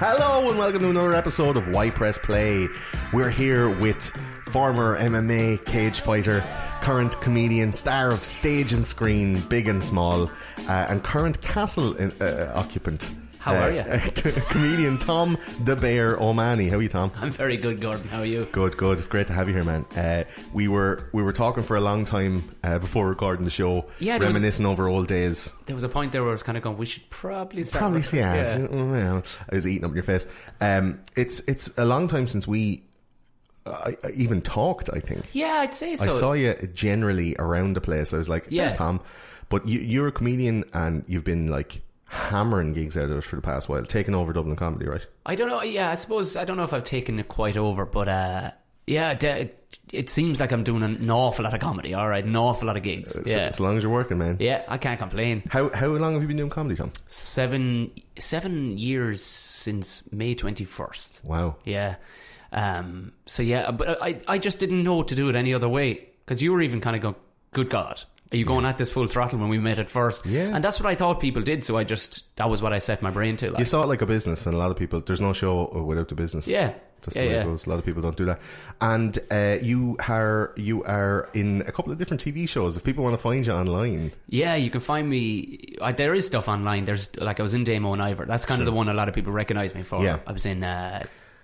Hello and welcome to another episode of Why Press Play. We're here with former MMA cage fighter, current comedian, star of stage and screen, big and small, and current castle occupant. How are you? Comedian Tom the Bear OMahony. How are you, Tom? I'm very good, Gordon. How are you? Good. It's great to have you here, man. We were talking for a long time before recording the show, reminiscing over old days. There was a point there where I was kind of going, we should probably start. Probably, yeah. I was eating up in your face. It's a long time since I even talked, I think. Yeah, I'd say so. I saw you generally around the place. I was like, there's Tom. But you're a comedian and you've been like hammering gigs out of it for the past while, taking over Dublin comedy, right? I don't know. Yeah, I suppose I don't know if I've taken it quite over, but it seems like I'm doing an awful lot of comedy. All right, an awful lot of gigs. As long as you're working, man. Yeah, I can't complain. How long have you been doing comedy, Tom? 7 years since May 21st. Wow. Yeah. So yeah, but I just didn't know to do it any other way, because you were even kind of going, good God, are you going at this full throttle when we met at first? Yeah. And that's what I thought people did, so that was what I set my brain to. Like. You saw it like a business, and a lot of people, there's no show without the business. Yeah. That's the way it goes. A lot of people don't do that. And you are in a couple of different TV shows. If people want to find you online. Yeah, you can find me. There is stuff online. There's, like, I was in Damo and Ivor. That's kind of the one a lot of people recognise me for. Yeah. I was in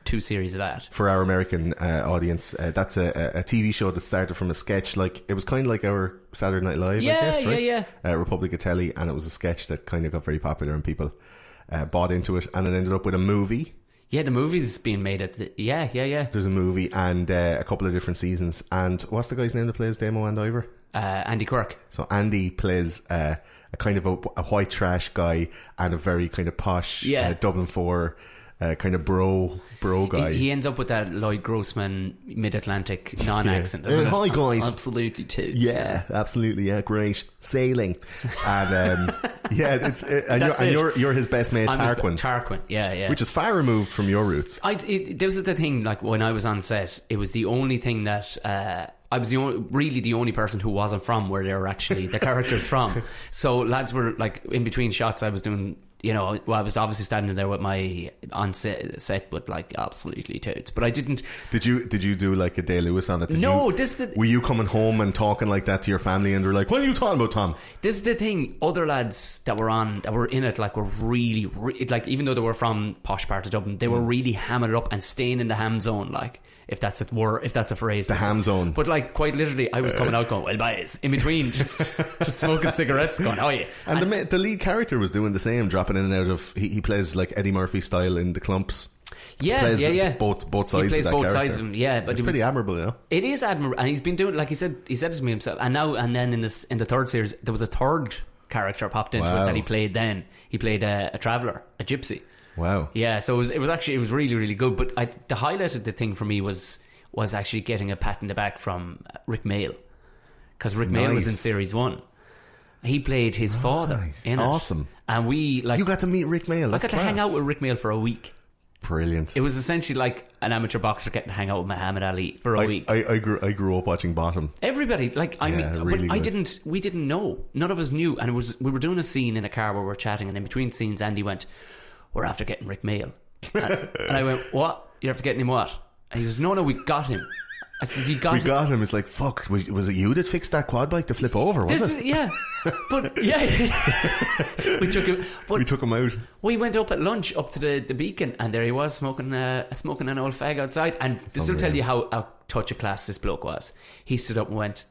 2 series of that. For our American audience, that's a TV show that started from a sketch. Like, it was kind of like our Saturday Night Live, I guess, right? Yeah. Republic of Telly, and it was a sketch that kind of got very popular and people bought into it, and it ended up with a movie. Yeah, the movie's being made at yeah. There's a movie and a couple of different seasons. And what's the guy's name that plays Damo and Ivor? Andy Quirk. So Andy plays a kind of a white trash guy and a very kind of posh Dublin 4 kind of bro guy. He ends up with that Lloyd Grossman mid-Atlantic non-accent. Hi guys. Absolutely toots. Yeah, absolutely. Yeah, great sailing. And you're his best mate, Tarquin. Tarquin, yeah. Which is far removed from your roots. This is the thing. Like, when I was on set, it was the only thing that I was really the only person who wasn't from where they were actually the characters from. So lads were like, in between shots, I was doing. I was obviously standing there with my on set, but like absolutely toots. But I didn't. Did you do like a Day Lewis on it? Were you coming home and talking like that to your family, and they're like, "What are you talking about, Tom?" This is the thing. Other lads that were in it, like, were really like, even though they were from posh part of Dublin, they were really hamming it up and staying in the ham zone, like. If that's a phrase, the ham zone. But like, quite literally, I was coming out going, well, boys, in between, just smoking cigarettes, going, oh yeah. And the lead character was doing the same, dropping in and out of. He plays like Eddie Murphy style in the clumps. Yeah. Both sides. He plays of that both character. sides of him. Yeah, but it's pretty admirable, you know. It is admirable, and he's been doing, like he said it to me himself. And then in the third series, there was a third character popped into it that he played. Then he played a traveller, a gypsy. Wow. Yeah, so it was really, really good. But the highlight of the thing for me was actually getting a pat in the back from Rik Mayall, because Rik Mayall was in series 1. He played his father in it. Awesome. And you got to meet Rik Mayall. I got to hang out with Rik Mayall for a week. Brilliant. It was essentially like an amateur boxer getting to hang out with Muhammad Ali for a week. I grew up watching Bottom. Everybody, like, we didn't know. None of us knew. And we were doing a scene in a car where we were chatting, and in between scenes, Andy went, "We're after getting Rik Mayall." And I went, "What? You're after getting him what?" And he goes, "No, we got him." I said, "We got him." It's like, fuck, was it you that fixed that quad bike to flip over, was it? Yeah. But, yeah. We took him out. We went up at lunch up to the Beacon, and there he was smoking an old fag outside. And this will tell you how touch of class this bloke was. He stood up and went,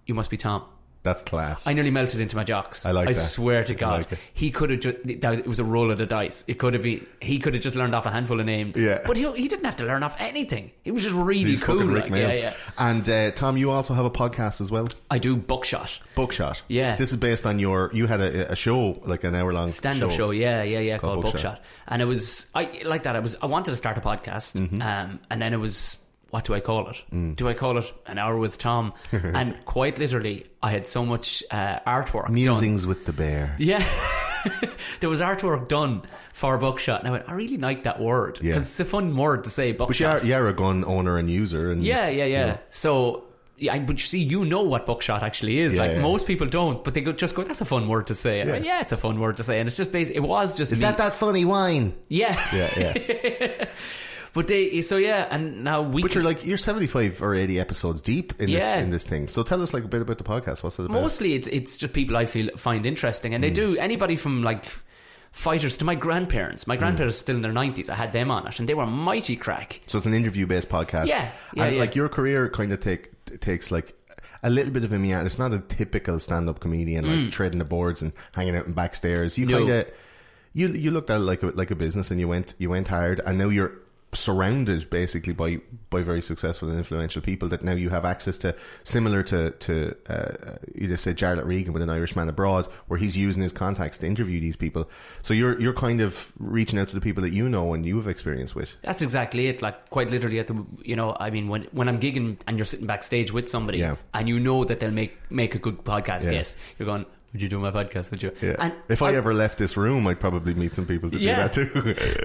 "You must be Tom." That's class. I nearly melted into my jocks. I swear to God. He could have just... It was a roll of the dice. He could have just learned off a handful of names. Yeah. But he didn't have to learn off anything. He was just really cool. Like, yeah. And Tom, you also have a podcast as well? I do. Buckshot. Yeah. This is based on you had a show, like an hour-long stand-up show. Yeah, called Buckshot. And it was... I wanted to start a podcast. Mm-hmm. And then it was... What do I call it? Do I call it An Hour with Tom? And quite literally, I had so much artwork Musings done. with the Bear. Yeah. There was artwork done for Buckshot, and I went, I really like that word, because it's a fun word to say, Buckshot. But you're a gun owner and user. And, Yeah. You know. So Yeah, but you see, you know what buckshot actually is. Most people don't, but they just go, that's a fun word to say. And yeah, it's a fun word to say. And it's just basically, it was just Is that funny wine? Yeah. Yeah. But and now But you're 75 or 80 episodes deep in this thing. So tell us a bit about the podcast. What's it about? Mostly it's just people I find interesting, and they do anybody from fighters to my grandparents. My grandparents are still in their 90s. I had them on it, and they were mighty crack. So it's an interview-based podcast. And your career kind of takes a little bit of a meander. It's not a typical stand-up comedian trading the boards and hanging out in backstairs. You kind of you looked at it like a business, and you went hard, and now you're surrounded basically by very successful and influential people that now you have access to, similar to you just said Jarlath Regan with An Irishman Abroad, where he's using his contacts to interview these people. So you're kind of reaching out to the people that you know and you have experience with. That's exactly it. Quite literally at the when I'm gigging and you're sitting backstage with somebody and you know that they'll make a good podcast guest, you're going, would you do my podcast, would you? Yeah. And if I ever left this room, I'd probably meet some people to do that too.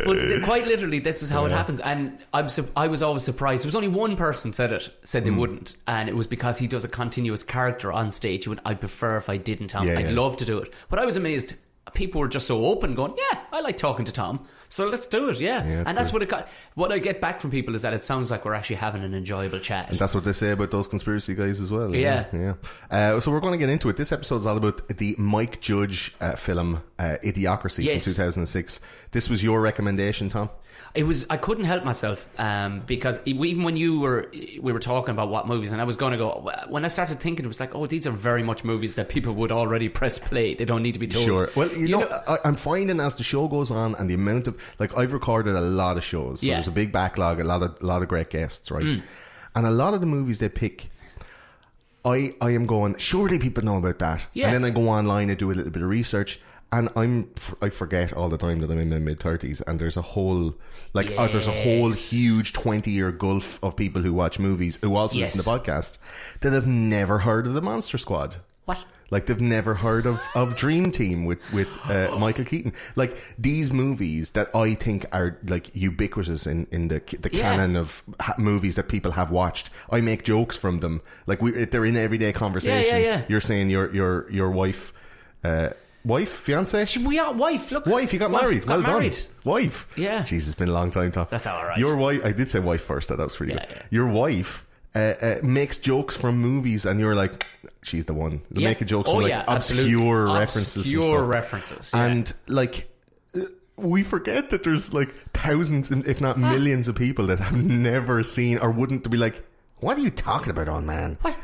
But quite literally, this is how it happens. And I was always surprised. There was only one person said they wouldn't, and it was because he does a continuous character on stage. I'd prefer if I didn't, Tom. I'd love to do it. But I was amazed. People were just so open, going, yeah, I like talking to Tom, so let's do it. And that's what it got. What I get back from people is that it sounds like we're actually having an enjoyable chat, and that's what they say about those conspiracy guys as well. Yeah. So we're going to get into it. This episode is all about the Mike Judge film Idiocracy from 2006. This was your recommendation, Tom? It was. I couldn't help myself because even when we were talking about what movies, and I was going to go, when I started thinking, it was like, oh, these are very much movies that people would already press play. They don't need to be told. Sure. Well, you know I'm finding as the show goes on, and the amount of I've recorded a lot of shows, so there's a big backlog, a lot of great guests, right? And a lot of the movies they pick, I am going, surely people know about that, and then I go online and do a little bit of research. And I forget all the time that I'm in my mid-30s, and there's a whole there's a whole huge 20-year gulf of people who watch movies, who also listen to podcasts, that have never heard of the Monster Squad. What? They've never heard of Dream Team with Michael Keaton. These movies that I think are ubiquitous in the canon of movies that people have watched. I make jokes from them. They're in everyday conversation. Yeah. You're saying your wife. Wife? Fiance? Wife, look. Wife, you got married. Well done. Wife. Yeah. Jeez, it's been a long time, Tom. That's alright. Your wife, I did say wife first, that was for you. Yeah. Your wife makes jokes from movies, and you're like, she's the one. They're making jokes from obscure references. Obscure references. Yeah. And we forget that there's thousands, if not millions of people that have never seen or wouldn't be like, what are you talking about, old man? What?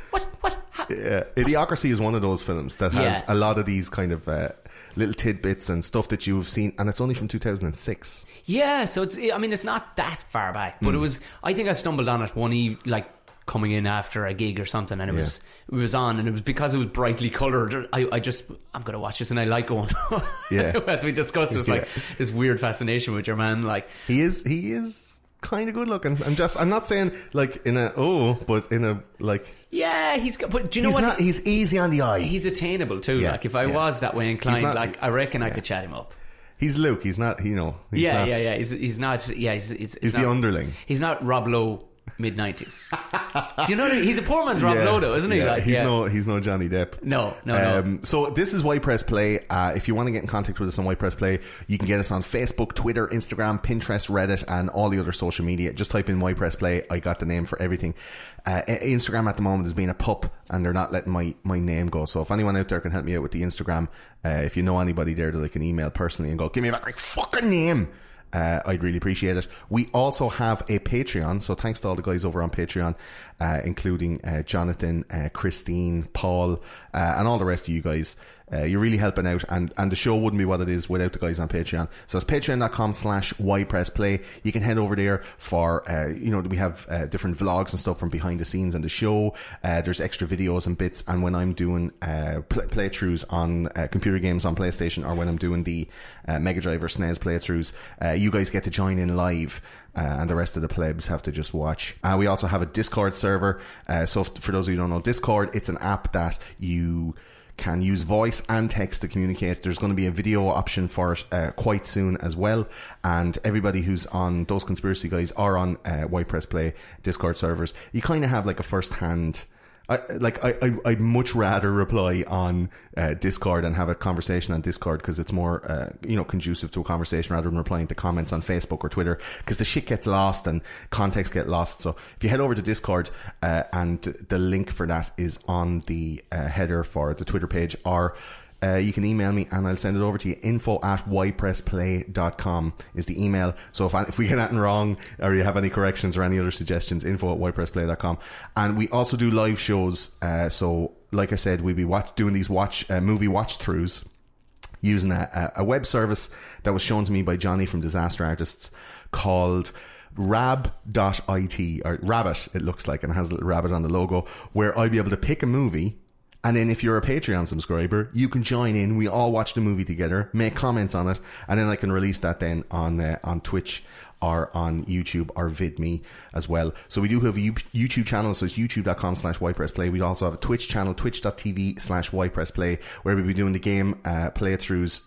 Yeah, Idiocracy is one of those films that has a lot of these kind of little tidbits and stuff that you've seen, and it's only from 2006. Yeah, so it's not that far back, but it was. I think I stumbled on it one evening, coming in after a gig or something, and it was on, and it was because it was brightly coloured. I'm going to watch this, and I like going. As we discussed, it was this weird fascination with your man. He is kind of good looking. I'm not saying but in a yeah, he's got, but do you know what? He's easy on the eye. He's attainable too. If I was that way inclined, I reckon I could chat him up. He's Luke. He's not. He's not. He's not. Yeah, he's not, the underling. He's not Rob Lowe. Mid-90s. Do you know what I mean? He's a poor man's Rob Lowe, though, isn't he? He's no Johnny Depp. No. So this is Why Press Play. If you want to get in contact with us on Why Press Play, you can get us on Facebook, Twitter, Instagram, Pinterest, Reddit, and all the other social media. Just type in Why Press Play. I got the name for everything. Instagram at the moment is being a pup, and they're not letting my name go. So if anyone out there can help me out with the Instagram, if you know anybody there that I can email personally and go, give me back my fucking name, I'd really appreciate it. We also have a Patreon, so thanks to all the guys over on Patreon, including Jonathan, Christine, Paul, and all the rest of you guys. You're really helping out, and the show wouldn't be what it is without the guys on Patreon. So it's patreon.com/ypressplay. You can head over there for we have different vlogs and stuff from behind the scenes and the show. There's extra videos and bits, and when I'm doing playthroughs on computer games on PlayStation, or when I'm doing the Mega Drive or SNES playthroughs, you guys get to join in live. And the rest of the plebs have to just watch. We also have a Discord server. So for those of you who don't know, Discord, it's an app that you can use voice and text to communicate. There's going to be a video option for it quite soon as well. And everybody who's on those conspiracy guys are on Why Press Play Discord servers. You kind of have a first-hand I'd much rather reply on Discord and have a conversation on Discord, because it's more conducive to a conversation rather than replying to comments on Facebook or Twitter, because the shit gets lost and context get lost. So if you head over to Discord, and the link for that is on the header for the Twitter page, or you can email me and I'll send it over to you. info@ypressplay.com is the email. So if we get anything wrong, or you have any corrections or any other suggestions, info@ypressplay.com. And we also do live shows. So like I said, we'll be doing these movie watch throughs using a web service that was shown to me by Johnny from Disaster Artists called rab.it, or Rabbit it looks like, and it has a little rabbit on the logo, where I'll be able to pick a movie. And then if you're a Patreon subscriber, you can join in. We all watch the movie together, make comments on it, and then I can release that then on Twitch or on YouTube or VidMe as well. So we do have a YouTube channel, so it's youtube.com/ypressplay. We also have a Twitch channel, twitch.tv/ypressplay, where we'll be doing the game playthroughs,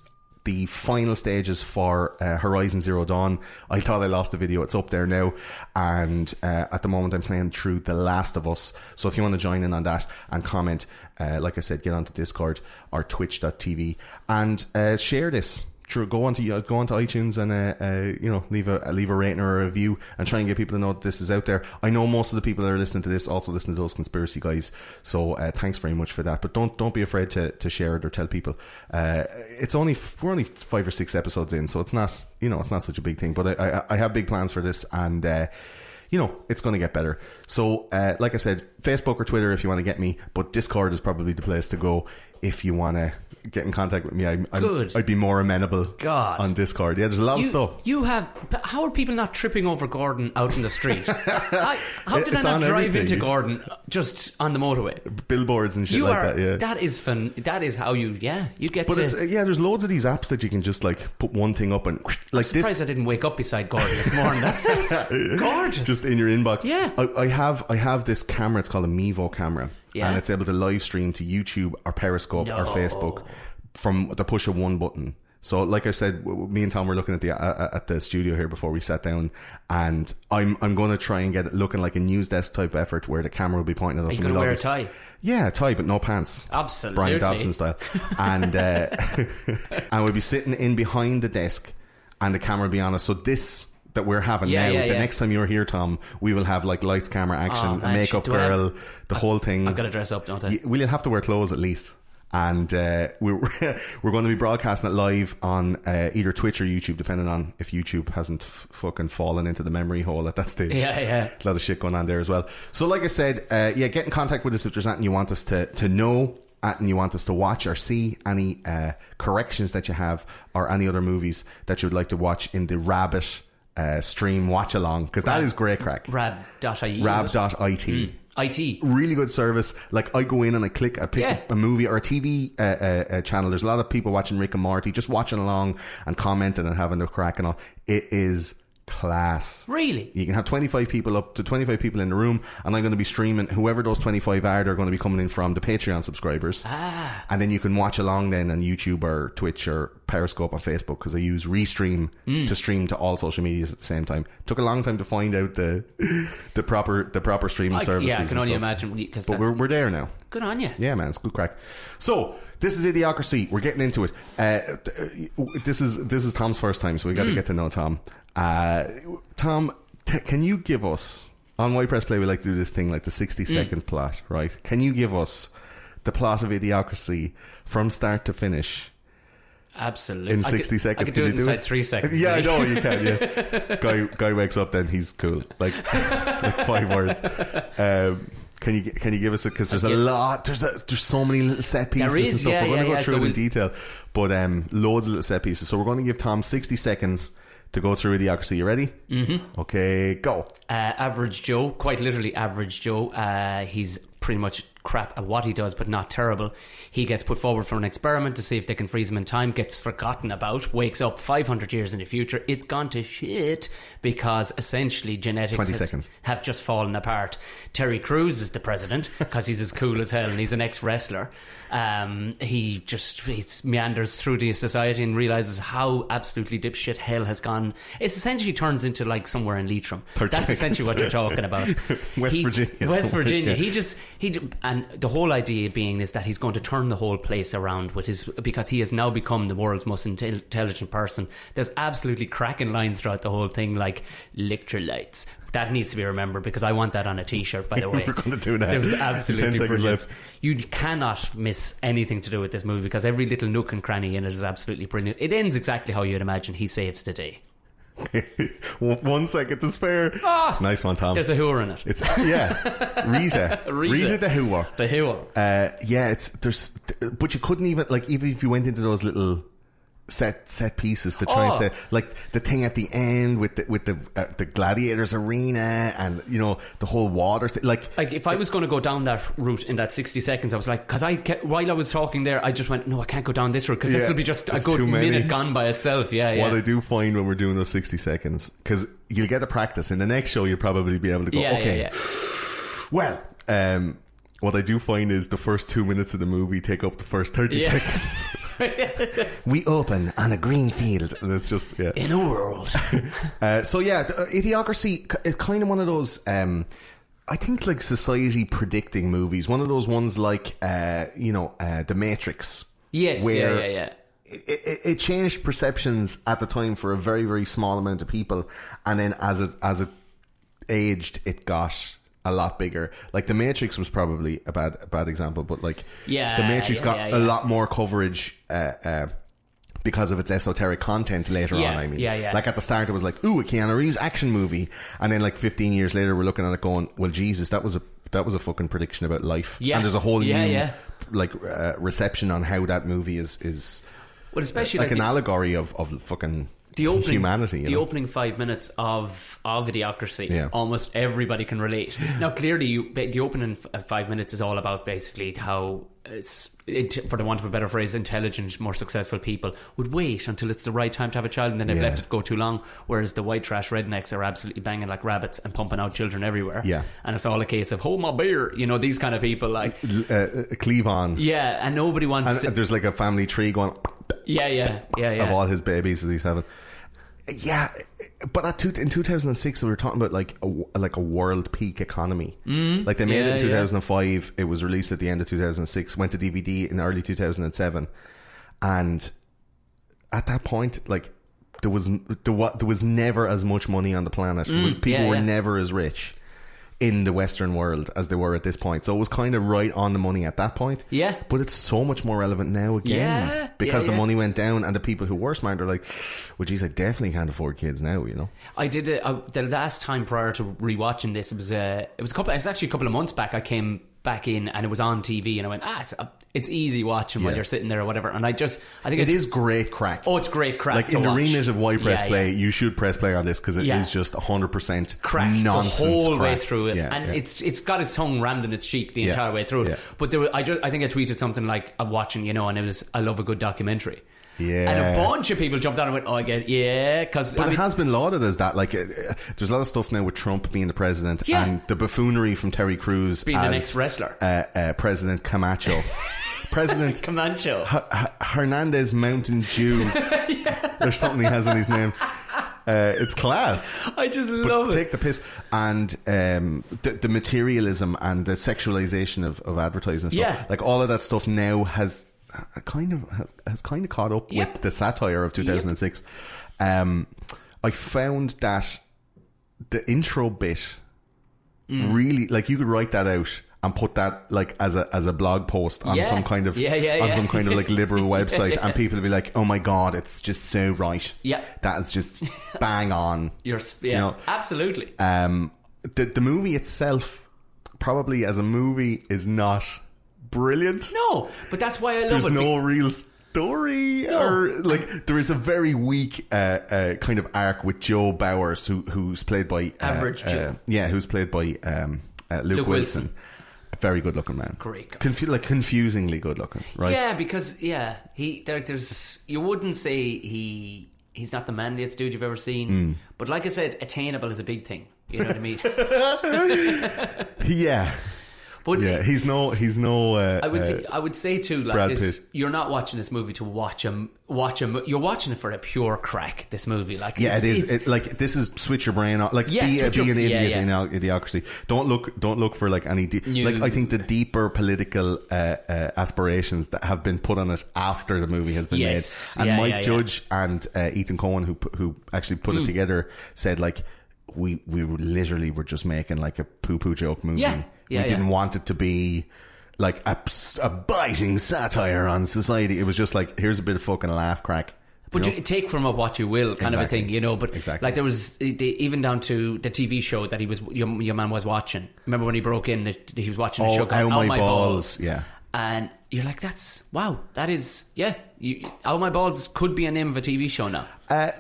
the final stages for Horizon Zero Dawn. I thought I lost the video. It's up there now, and at the moment I'm playing through The Last of Us. So if you want to join in on that and comment, like I said, get onto Discord or twitch.tv and share this. Sure, go onto iTunes and leave a rating or a review and try and get people to know that this is out there. I know most of the people that are listening to this also listen to those conspiracy guys, so thanks very much for that. But don't be afraid to share it or tell people. We're only 5 or 6 episodes in, so it's not such a big thing. But I have big plans for this, and it's going to get better. So like I said, Facebook or Twitter if you want to get me, but Discord is probably the place to go if you want to get in contact with me. I'd be more amenable on Discord. Yeah, there's a lot of stuff. How are people not tripping over Gordon out in the street? How did I not drive into Gordon just on the motorway? Billboards and shit like that. Yeah, that is fun. That is how you get. But there's loads of these apps that you can just like put one thing up and like I'm surprised I didn't wake up beside Gordon this morning. That's gorgeous. Just in your inbox. Yeah, I have this camera. It's called a Mevo camera. Yeah. And it's able to live stream to YouTube or Periscope or Facebook from the push of one button. So like I said, me and Tom were looking at the studio here before we sat down, and I'm going to try and get it looking like a news desk type effort where the camera will be pointing at us. Are you going to wear a tie? Yeah, a tie, but no pants. Absolutely. Brian Dobson style. And and we'll be sitting in behind the desk and the camera will be on us. So this that we're having now, the next time you're here, Tom, we will have like lights, camera, action, a makeup girl, the whole thing. I've got to dress up, don't I? Well, you'll have to wear clothes at least. And we're going to be broadcasting it live on either Twitch or YouTube, depending on if YouTube hasn't fucking fallen into the memory hole at that stage. Yeah. A lot of shit going on there as well. So like I said, get in contact with us if there's anything you want us to know, anything you want us to watch or see, any corrections that you have, or any other movies that you would like to watch in the Rabbit stream watch along, because that is great crack. Rab.it. IT. Really good service. Like I go in and I pick up a movie or a TV channel. There's a lot of people watching Rik and Morty, just watching along and commenting and having their crack and all. It is class. Really? You can have 25 people up to 25 people in the room, and I'm going to be streaming. Whoever those 25 are, they're going to be coming in from the Patreon subscribers. And then you can watch along then on YouTube or Twitch or Periscope on Facebook, because I use Restream to stream to all social medias at the same time. Took a long time to find out the proper streaming services. Yeah, I can only imagine. But we're there now. Good on you. Yeah, man, it's good crack. So this is Idiocracy. We're getting into it. This is Tom's first time, so we got to get to know Tom. Tom, can you give us, on White Press Play we like to do this thing like the 60-second plot, right? Can you give us the plot of Idiocracy from start to finish? Absolutely. In 60 seconds. I could do it inside 3 seconds. Yeah, I know you can. Yeah. Guy wakes up, then he's cool. Like 5 words. Can you give us it? Because there's a lot. There's so many little set pieces and stuff. We're going to go through it in detail, but loads of little set pieces. So we're going to give Tom 60 seconds to go through Idiocracy. You ready? Mm-hmm. Okay, go. Average Joe, quite literally average Joe. He's pretty much crap at what he does, but not terrible. He gets put forward for an experiment to see if they can freeze him in time, gets forgotten about, wakes up 500 years in the future. It's gone to shit because essentially genetics have just fallen apart. Terry Crews is the president because he's as cool as hell and he's an ex-wrestler. He meanders through the society and realises how absolutely dipshit hell has gone. It essentially turns into like somewhere in Leitrim. That's essentially what you're talking about. West Virginia. West Virginia. Yeah. And the whole idea being is that he's going to turn the whole place around because he has now become the world's most intelligent person. There's absolutely cracking lines throughout the whole thing, like electrolytes. That needs to be remembered, because I want that on a t-shirt, by the way. We're going to do that. It was absolutely 10 seconds brilliant. left. You cannot miss anything to do with this movie, because every little nook and cranny in it is absolutely brilliant. It ends exactly how you'd imagine he saves the day. 1 second to spare. Nice one, Tom. There's a hooer in it. It's Rita. Rita the hooer. The hooer. But you couldn't even, like, even if you went into those little set pieces to try and say, like, the thing at the end with the gladiators arena, and, you know, the whole water thing, like if I was going to go down that route in that 60 seconds, I was like, because while I was talking there, I just went, no, I can't go down this route, because this will be just a good minute gone by itself. What I do find when we're doing those 60 seconds, because you'll get a practice in the next show, you'll probably be able to go, well, what I do find is the first 2 minutes of the movie take up the first 30 seconds. We open on a green field, and it's just in a world. Idiocracy is kind of one of those I think, like, society predicting movies, one of those ones like The Matrix. Yes. Where it changed perceptions at the time for a very, very small amount of people, and then as it aged, it got a lot bigger. Like, The Matrix was probably a bad example, but, like, The Matrix got a lot more coverage because of its esoteric content later on. I mean, like, at the start it was like, ooh, a Keanu Reeves action movie, and then, like, 15 years later we're looking at it going, well, Jesus, that was a fucking prediction about life. And there's a whole new reception on how that movie is well, especially like an allegory of fucking humanity. The opening 5 minutes of Idiocracy, almost everybody can relate. Now, clearly, the opening 5 minutes is all about basically how, for the want of a better phrase, intelligent, more successful people would wait until it's the right time to have a child, and then they've left it go too long, whereas the white trash rednecks are absolutely banging like rabbits and pumping out children everywhere. And it's all a case of, hold my beer, you know, these kind of people, like cleave on. And nobody wants and there's like a family tree going of all his babies that he's having. But in 2006 we were talking about like a world peak economy. Like, they made it in 2005. It was released at the end of 2006, went to DVD in early 2007, and at that point, like, there was never as much money on the planet. People were never as rich in the Western world as they were at this point, so it was kind of right on the money at that point. But it's so much more relevant now again, because the money went down, and the people who were smart are like, well, geez, I definitely can't afford kids now, you know. I did the last time prior to rewatching this, it was actually a couple of months back. I came back in and it was on TV, and I went, it's easy watching while you're sitting there or whatever. And I think it is great crack. Oh, it's great crack. Like, in the remit of why press play, you should press play on this, because it is just 100% crack nonsense, the whole crack. way through it. It's got its tongue rammed in its cheek the entire way through it. But I think I tweeted something like, I'm watching, you know, and it was, I love a good documentary. And a bunch of people jumped on and went, oh, I get it has been lauded as that. Like, there's a lot of stuff now with Trump being the president, and the buffoonery from Terry Crews being the next wrestler, President Camacho. President Camacho. Hernandez Mountain Dew. There's something he has in his name. It's class. I just love it. Take the piss. And the materialism and the sexualization of advertising stuff. Like, all of that stuff now has kind of caught up with the satire of 2006. I found that the intro bit really, like, you could write that out and put that, like, as a blog post on some kind of some kind of like liberal website, and people would be like, oh my god, it's just so right. That is just bang on. You know? Absolutely. The movie itself, probably as a movie, is not brilliant. No, but that's why I love it. There's no real story, or like, there is a very weak kind of arc with Joe Bauers, who's played by Average Joe. Who's played by Luke Wilson. A very good looking man. Great. Confusingly good looking, right? Yeah, because there's you wouldn't say he's not the manliest dude you've ever seen, but like I said, attainable is a big thing. You know what I mean? But yeah, he's no. I would say too, like Brad this, Pitt. you're not watching this movie to watch him. You're watching it for a pure crack. This movie, like Yeah, it is. Like this is switch your brain off. Like be an idiot in Idiocracy. Don't look for like any like I think the deeper political aspirations that have been put on it after the movie has been made. And Mike Judge and Ethan Cohen, who actually put it together, said like we literally were just making like a poo joke movie. We didn't want it to be like a biting satire on society. It was just like, here's a bit of fucking laugh crack. But you take from it what you will, kind of a thing, you know. But like there was even down to the TV show that he was your man was watching. Remember when he broke in? He was watching a show called Oh My Balls. Yeah. And you're like, that is Oh My Balls could be a name of a TV show now.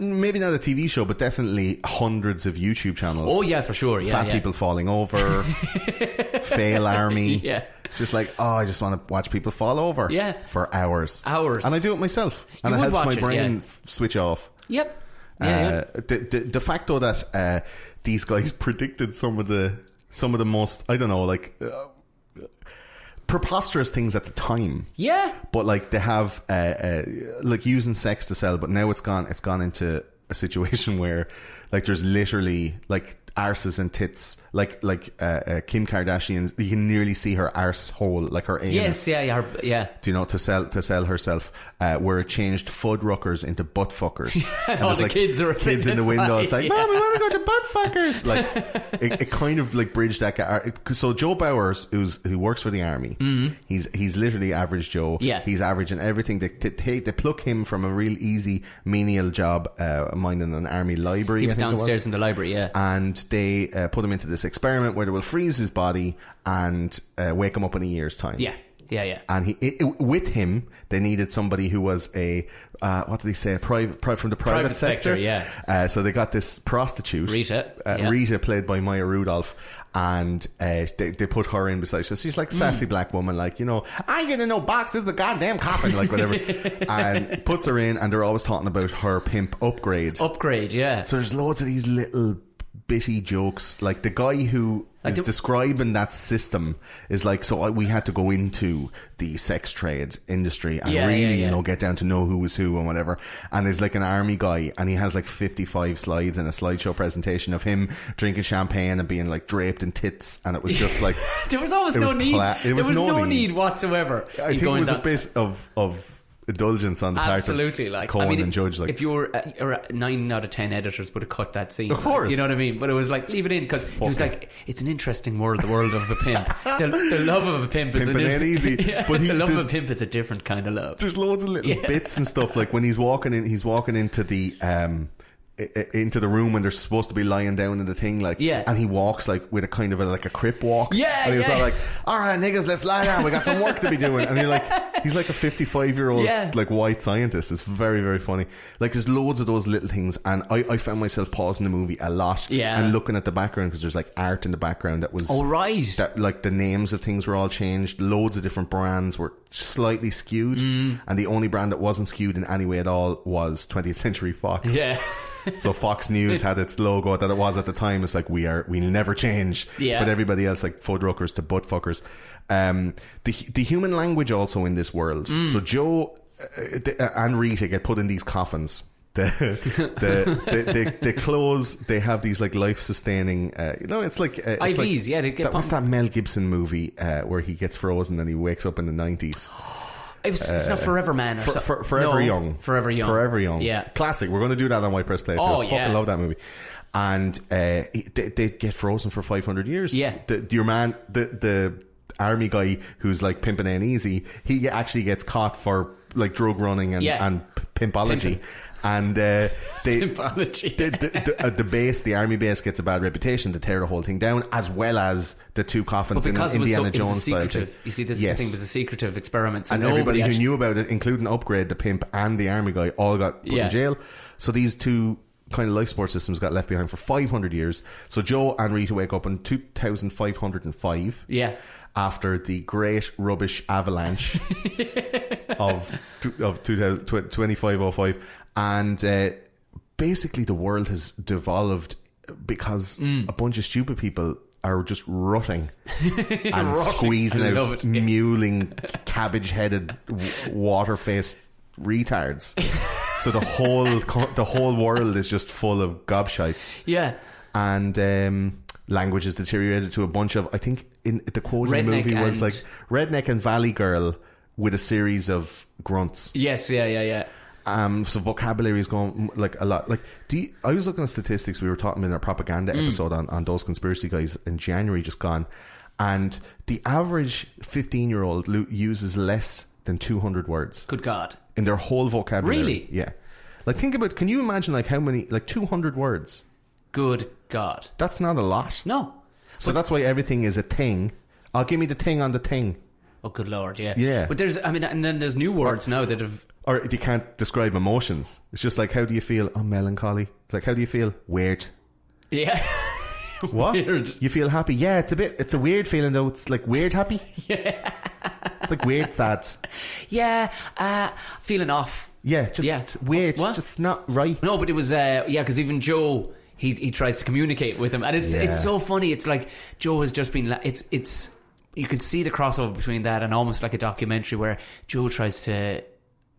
Maybe not a TV show, but definitely hundreds of YouTube channels. Oh yeah, for sure. Yeah, Fat people falling over, fail army. Yeah, it's just like, I just want to watch people fall over. Yeah, for hours, and I do it myself, and it helps my brain switch off. Yep. The fact though that these guys predicted some of the most, I don't know, like preposterous things at the time. Yeah. But like they have like using sex to sell, but now it's gone into a situation where like there's literally like arses and tits, like Kim Kardashian. You can nearly see her arse hole, like her anus. Yes, yeah. Do you know, to sell herself, where it changed Fuddruckers into butt fuckers. And all the like, kids are kids in the windows like, Mom, we want to go to butt fuckers. Like it kind of like bridged that gap. So Joe Bauers, who works for the army, he's literally average Joe. Yeah, he's averaging everything. They pluck him from a real easy menial job, minding an army library. He was downstairs in the library, and they put him into this experiment where they will freeze his body and wake him up in a year's time. Yeah. And with him, they needed somebody who was a what did they say? From the private sector. Yeah. So they got this prostitute, Rita. Rita, played by Maya Rudolph, and they put her in beside. So she's like sassy black woman, like, you know, I ain't getting no box. This is the goddamn coffin, like whatever. And puts her in, and they're always talking about her pimp upgrade. Yeah. So there's loads of these little bitty jokes, like the guy who is describing that system is like, so we had to go into the sex trade industry and you know, get down to know who was who and whatever, and there's like an army guy, and he has like 55 slides in a slideshow presentation of him drinking champagne and being like draped in tits, and it was just like there was always no need there was no need whatsoever. I think it was a bit of indulgence on the part of Cohen and Judge. Like, if you were 9 out of 10 editors would have cut that scene, of course, you know what I mean, but it was like, leave it in, because he was like, it's an interesting world, the world of a pimp. the love of a pimp is ain't easy. But the love of a pimp is a different kind of love. There's loads of little bits and stuff, like when he's walking into the room when they're supposed to be lying down in the thing, like, and he walks like with a kind of like a crip walk, and he was all like, all right niggas, let's lie down, we got some work to be doing, and you're like, he's like a 55-year-old like white scientist. It's very, very funny. Like there's loads of those little things, and I found myself pausing the movie a lot and looking at the background, because there's like art in the background that was that like the names of things were all changed, loads of different brands were slightly skewed, and the only brand that wasn't skewed in any way at all was 20th Century Fox. So Fox News had its logo that it was at the time. It's like, we'll never change. But everybody else, like Fuddruckers to butt fuckers. The human language also in this world. So Joe and Rita get put in these coffins. The clothes, they have these like life sustaining, it's like IVs. They get what's that Mel Gibson movie where he gets frozen and he wakes up in the 90s? It's not Forever Man or something. Forever Young. Forever Young. Yeah. Classic. We're going to do that on White Press Play too. I fucking love that movie. And they get frozen for 500 years. Yeah. Your man, the army guy who's like pimping ain't easy, he actually gets caught for like drug running and pimpology. And the base, the army base, gets a bad reputation to tear the whole thing down, as well as the two coffins in Indiana Jones style. You see, this thing was a secretive experiment, so and everybody who knew about it, including Upgrade, the pimp, and the army guy, all got put in jail. So these two kind of life support systems got left behind for 500 years. So Joe and Rita wake up in 2505. After the great rubbish avalanche of 2505. And basically the world has devolved because a bunch of stupid people are just rutting and squeezing out mewling, cabbage-headed, water-faced retards. So the whole world is just full of gobshites. Yeah. And language is deteriorated to a bunch of, I think in the quote in the movie was like redneck and valley girl with a series of grunts. Yes, yeah. So vocabulary is going like a lot. Like, I was looking at statistics. We were talking in our propaganda episode on those conspiracy guys in January just gone, and the average 15-year-old uses less than 200 words. Good God! In their whole vocabulary. Really? Yeah. Like, think about. Can you imagine like how many 200 words? Good God! That's not a lot. No. So that's why everything is a thing. Oh, give me the thing on the thing. Oh, good Lord, yeah. Yeah. But and then there's new words now that have... Or you can't describe emotions. It's just like, how do you feel? Oh, melancholy. It's like, how do you feel? Weird. Yeah. What? Weird. You feel happy? Yeah, it's a weird feeling though. It's like weird happy. Yeah. It's like weird sad. Yeah, feeling off. Yeah, just weird. What? Just not right. No, but it was, because even Joe... He tries to communicate with him, and it's so funny. It's like Joe has just been. It's you could see the crossover between that and almost like a documentary where Joe tries to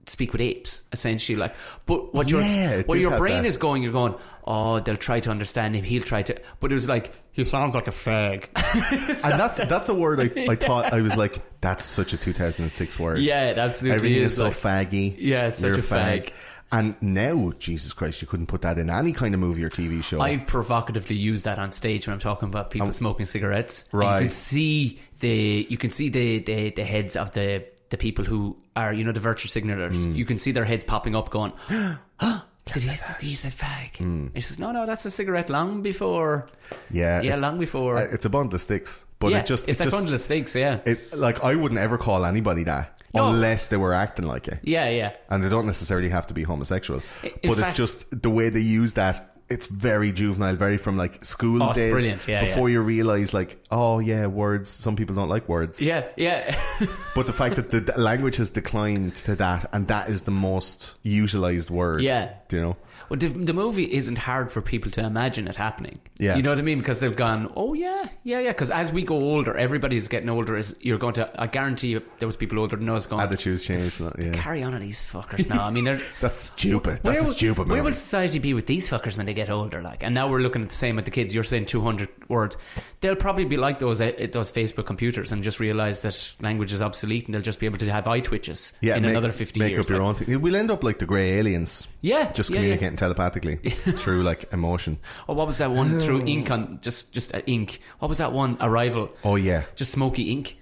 speak with apes, essentially. Like, but what your brain is going, you're going, oh, they'll try to understand him. He'll try to, but it was like he sounds like a fag, and that's a word I thought I was like, that's such a 2006 word. Yeah, that's everything is so faggy. Yeah, it's such a fag. And now, Jesus Christ, you couldn't put that in any kind of movie or TV show. I've provocatively used that on stage when I'm talking about people smoking cigarettes. Right. And you can see the heads of the people who are, the virtue signalers. You can see their heads popping up going, did he say fag? He says, no, that's a cigarette long before. Yeah. Long before. It's a bundle of sticks. But it's a bundle of sticks, yeah. I wouldn't ever call anybody that. No. Unless they were acting like it. Yeah. And they don't necessarily have to be homosexual. It's just the way they use that. It's very juvenile, very from like school days. Brilliant. Yeah, before you realise like, oh yeah, words. Some people don't like words. Yeah. But the fact that the language has declined to that, and that is the most utilised word. Yeah. Do you know? Well, the movie isn't hard for people to imagine it happening. Yeah. You know what I mean? Because they've gone, oh yeah. Because as we go older, everybody's getting older. You're going to, I guarantee you, there was people older than us going, attitudes changed. Yeah. Carry on to these fuckers now. I mean, that's stupid. That's a stupid movie. Where will society be with these fuckers when they get older? Like, and now we're looking at the same with the kids. You're saying 200 words. They'll probably be like those Facebook computers and just realise that language is obsolete, and they'll just be able to have eye twitches in another 50 years. Make up your own thing. We'll end up like the grey aliens. Yeah. Just communicating telepathically through like emotion. Or what was that one through ink on just ink? What was that one? Arrival. Oh yeah. Just smoky ink.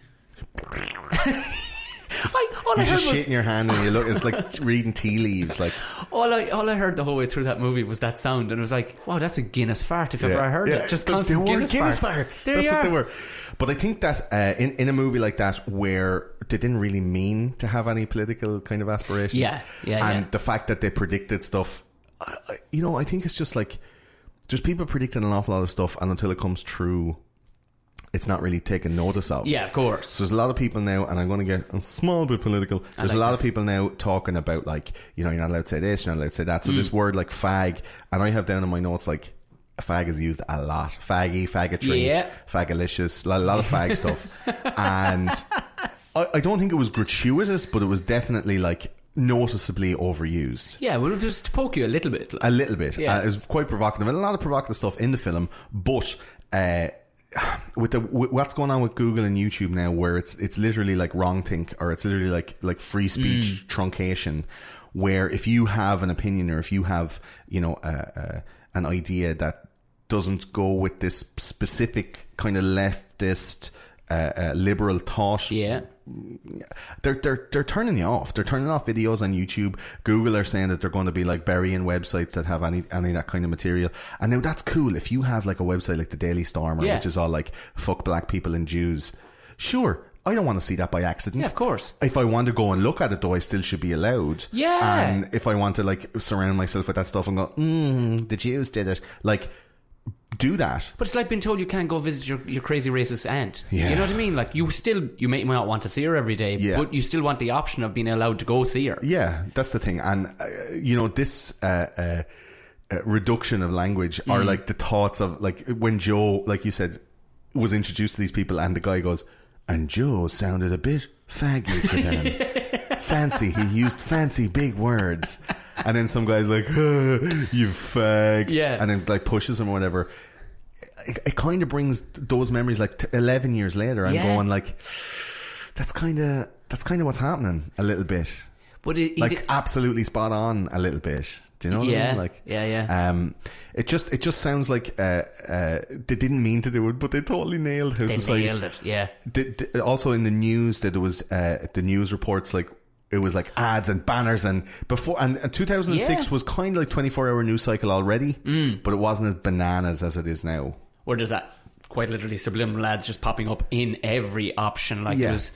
You just shit in your hand and you look. It's like reading tea leaves. Like all I heard the whole way through that movie was that sound, and it was like, wow, that's a Guinness fart if ever I heard it. Just constant Guinness farts. That's what they were. But I think that in a movie like that where they didn't really mean to have any political kind of aspirations, and the fact that they predicted stuff, I think it's just like there's people predicting an awful lot of stuff, and until it comes true, it's not really taken notice of. Yeah, of course. So there's a lot of people now, and I'm going to get a small bit political. There's a lot of people now talking about like, you're not allowed to say this, you're not allowed to say that. So this word like fag, and I have down in my notes like fag is used a lot. Faggy, faggotry, fagalicious, a lot of fag stuff. And I don't think it was gratuitous, but it was definitely like noticeably overused. Yeah, well, just to poke you a little bit. A little bit. It was quite provocative, and a lot of provocative stuff in the film, but with what's going on with Google and YouTube now, where it's literally like wrongthink, or it's literally like free speech truncation, where if you have an opinion, or if you have an idea that doesn't go with this specific kind of leftist liberal thought, they're turning you off. They're turning off videos on YouTube. Google are saying that they're going to be like burying websites that have any of that kind of material. And now that's cool if you have like a website like the Daily Stormer, which is all like fuck black people and Jews. Sure, I don't want to see that by accident. Yeah, of course. If I want to go and look at it though, I still should be allowed. Yeah. And if I want to like surround myself with that stuff and go, the Jews did it, like, do that. But it's like being told you can't go visit your crazy racist aunt. Yeah. You know what I mean? Like, you might not want to see her every day, but you still want the option of being allowed to go see her. Yeah, that's the thing. And this reduction of language are like the thoughts of like when Joe, like you said, was introduced to these people, and the guy goes, and Joe sounded a bit faggy to them. Fancy. He used fancy big words. And then some guy's like, you fag. Yeah. And then like pushes him or whatever. It kind of brings those memories like 11 years later. I'm going like, that's kind of what's happening a little bit. But absolutely spot on a little bit. Do you know what I mean? Like, it just sounds like they didn't mean to do it, but they totally nailed how society. Nailed it. Yeah. Also in the news, that it was the news reports like it was like ads and banners and before and 2006 was kind of like 24-hour news cycle already, but it wasn't as bananas as it is now. Where there's that quite literally subliminal ads just popping up in every option, like it was.